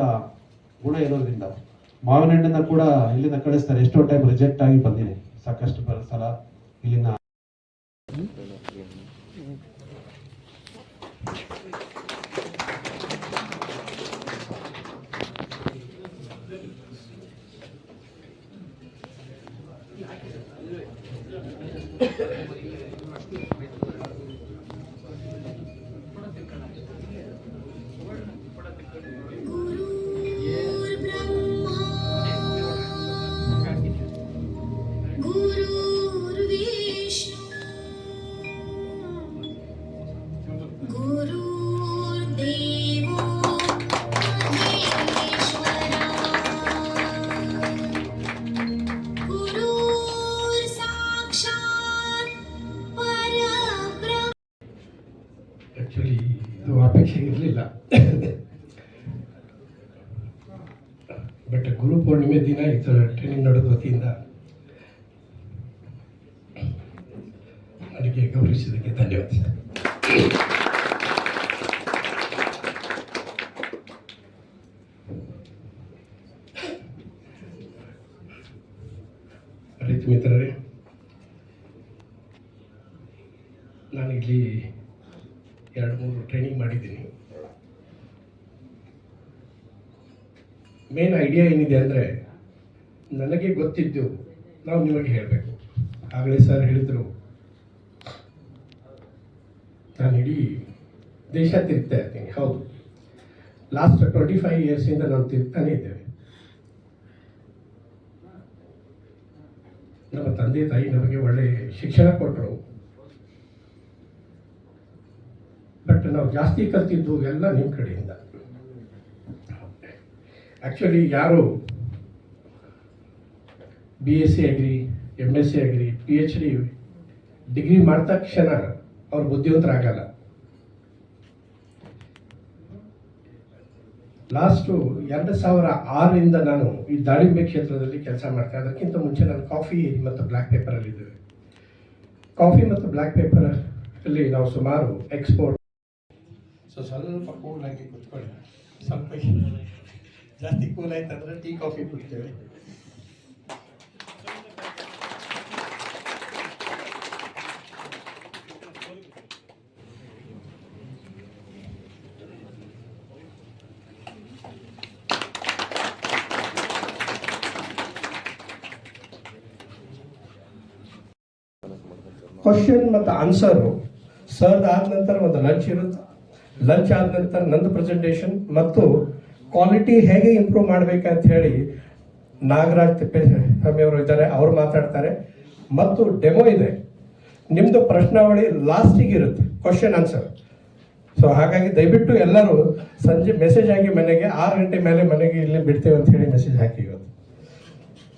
ಗುಣ ಇರೋದ್ರಿಂದ ಮಾವಿನ ಹಣ್ಣನ್ನು ಕೂಡ ಇಲ್ಲಿಂದ ಕಳಿಸ್ತಾರೆ. ಎಷ್ಟೋ ಟೈಮ್ ರಿಜೆಕ್ಟ್ ಆಗಿ ಬಂದಿದೆ ಸಾಕಷ್ಟು ಸಲ ಇಲ್ಲಿನ. ಆ್ಯಕ್ಚುಲಿ ಇದು ಅಪೇಕ್ಷೆ ಇರಲಿಲ್ಲ, ಬಟ್ ಗುರು ಪೂರ್ಣಿಮೆ ದಿನ ಈ ಥರ ಟ್ರೈನಿಂಗ್ ನಡೆದ ವತಿಯಿಂದ ನನಗೆ ಗೌರವಿಸಿದ್ದಕ್ಕೆ ಧನ್ಯವಾದ ಸರ್. ರೈತ ಮಿತ್ರರೇ, ನಾನಿಲ್ಲಿ 2-3 ಟ್ರೈನಿಂಗ್ ಮಾಡಿದ್ದೀನಿ. ಮೇನ್ ಐಡಿಯಾ ಏನಿದೆ ಅಂದರೆ, ನನಗೆ ಗೊತ್ತಿದ್ದು ನಾವು ನಿಮಗೆ ಹೇಳಬೇಕು. ಆಗಲೇ ಸರ್ ಹೇಳಿದರು, ನಾನು ಇಡೀ ದೇಶ ತಿರುಗ್ತಾ ಇರ್ತೀನಿ. ಹೌದು, ಲಾಸ್ಟ್ 25 ಇಯರ್ಸಿಂದ ನಾವು ತಿರುಗ್ತಾನೆ ಇದ್ದೇವೆ. ನಮ್ಮ ತಂದೆ ತಾಯಿ ನಮಗೆ ಒಳ್ಳೆ ಶಿಕ್ಷಣ ಕೊಟ್ಟರು. ಬಟ್ ನಾವು ಜಾಸ್ತಿ ಕಲ್ತಿದ್ದು ಎಲ್ಲ ನಿಮ್ಮ ಕಡೆಯಿಂದ. ಆ್ಯಕ್ಚುಲಿ ಯಾರು BSc agri, MSc agri, PhD degree ಮಾಡಿದ ತಕ್ಷಣ ಅವ್ರು ಬುದ್ಧಿವಂತರಾಗಲ್ಲ. ಲಾಸ್ಟು 2006ರಿಂದ ನಾನು ಈ ದಾಳಿಂಬೆ ಕ್ಷೇತ್ರದಲ್ಲಿ ಕೆಲಸ ಮಾಡ್ತಾ. ಅದಕ್ಕಿಂತ ಮುಂಚೆ ನಾನು ಕಾಫಿ ಮತ್ತು ಬ್ಲ್ಯಾಕ್ ಪೇಪರಲ್ಲಿ ಇದ್ದೇವೆ. ಕಾಫಿ ಮತ್ತು ಬ್ಲ್ಯಾಕ್ ಪೇಪರ್ ಅಲ್ಲಿ ನಾವು ಸುಮಾರು ಎಕ್ಸ್ಪೋರ್ಟ್. ಸ್ವಲ್ಪ ಕೂಲ್ ಆಗಿ ಕೂತ್ಕೊಳ್ಳಿ. ಸ್ವಲ್ಪ ಜಾಸ್ತಿ ಕೂಲ್ ಆಯ್ತಂದ್ರೆ ಟೀ ಕಾಫಿ ಕುಡ್ತೇವೆ. ಕ್ವಶನ್ ಮತ್ತು ಆನ್ಸರು ಸರ್ದ್ ಆದ ನಂತರ ಒಂದು ಲಂಚ್ ಇರುತ್ತೆ. ಲಂಚ್ ಆದ ನಂತರ ನಂದು ಪ್ರೆಸೆಂಟೇಷನ್ ಮತ್ತು ಕ್ವಾಲಿಟಿ ಹೇಗೆ ಇಂಪ್ರೂವ್ ಮಾಡಬೇಕಂತ ಹೇಳಿ ನಾಗರಾಜ್ ತಿಪ್ಪೇಸ್ವಾಮಿಯವರು ಇದ್ದಾರೆ, ಅವರು ಮಾತಾಡ್ತಾರೆ. ಮತ್ತು ಡೆಮೋ ಇದೆ. ನಿಮ್ಮದು ಪ್ರಶ್ನಾವಳಿ ಲಾಸ್ಟಿಗೆ ಇರುತ್ತೆ, ಕ್ವಶನ್ ಆನ್ಸರ್. ಸೊ ಹಾಗಾಗಿ ದಯವಿಟ್ಟು ಎಲ್ಲರೂ ಸಂಜೆ ಮೆಸೇಜ್ ಆಗಿ ಮನೆಗೆ 6 ಗಂಟೆ ಮೇಲೆ ಮನೆಗೆ ಇಲ್ಲಿ ಬಿಡ್ತೇವೆ ಅಂತ ಹೇಳಿ ಮೆಸೇಜ್ ಹಾಕಿ ಇವತ್ತು.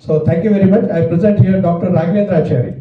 So thank you very much. I present here doctor Raghavendra Acharya.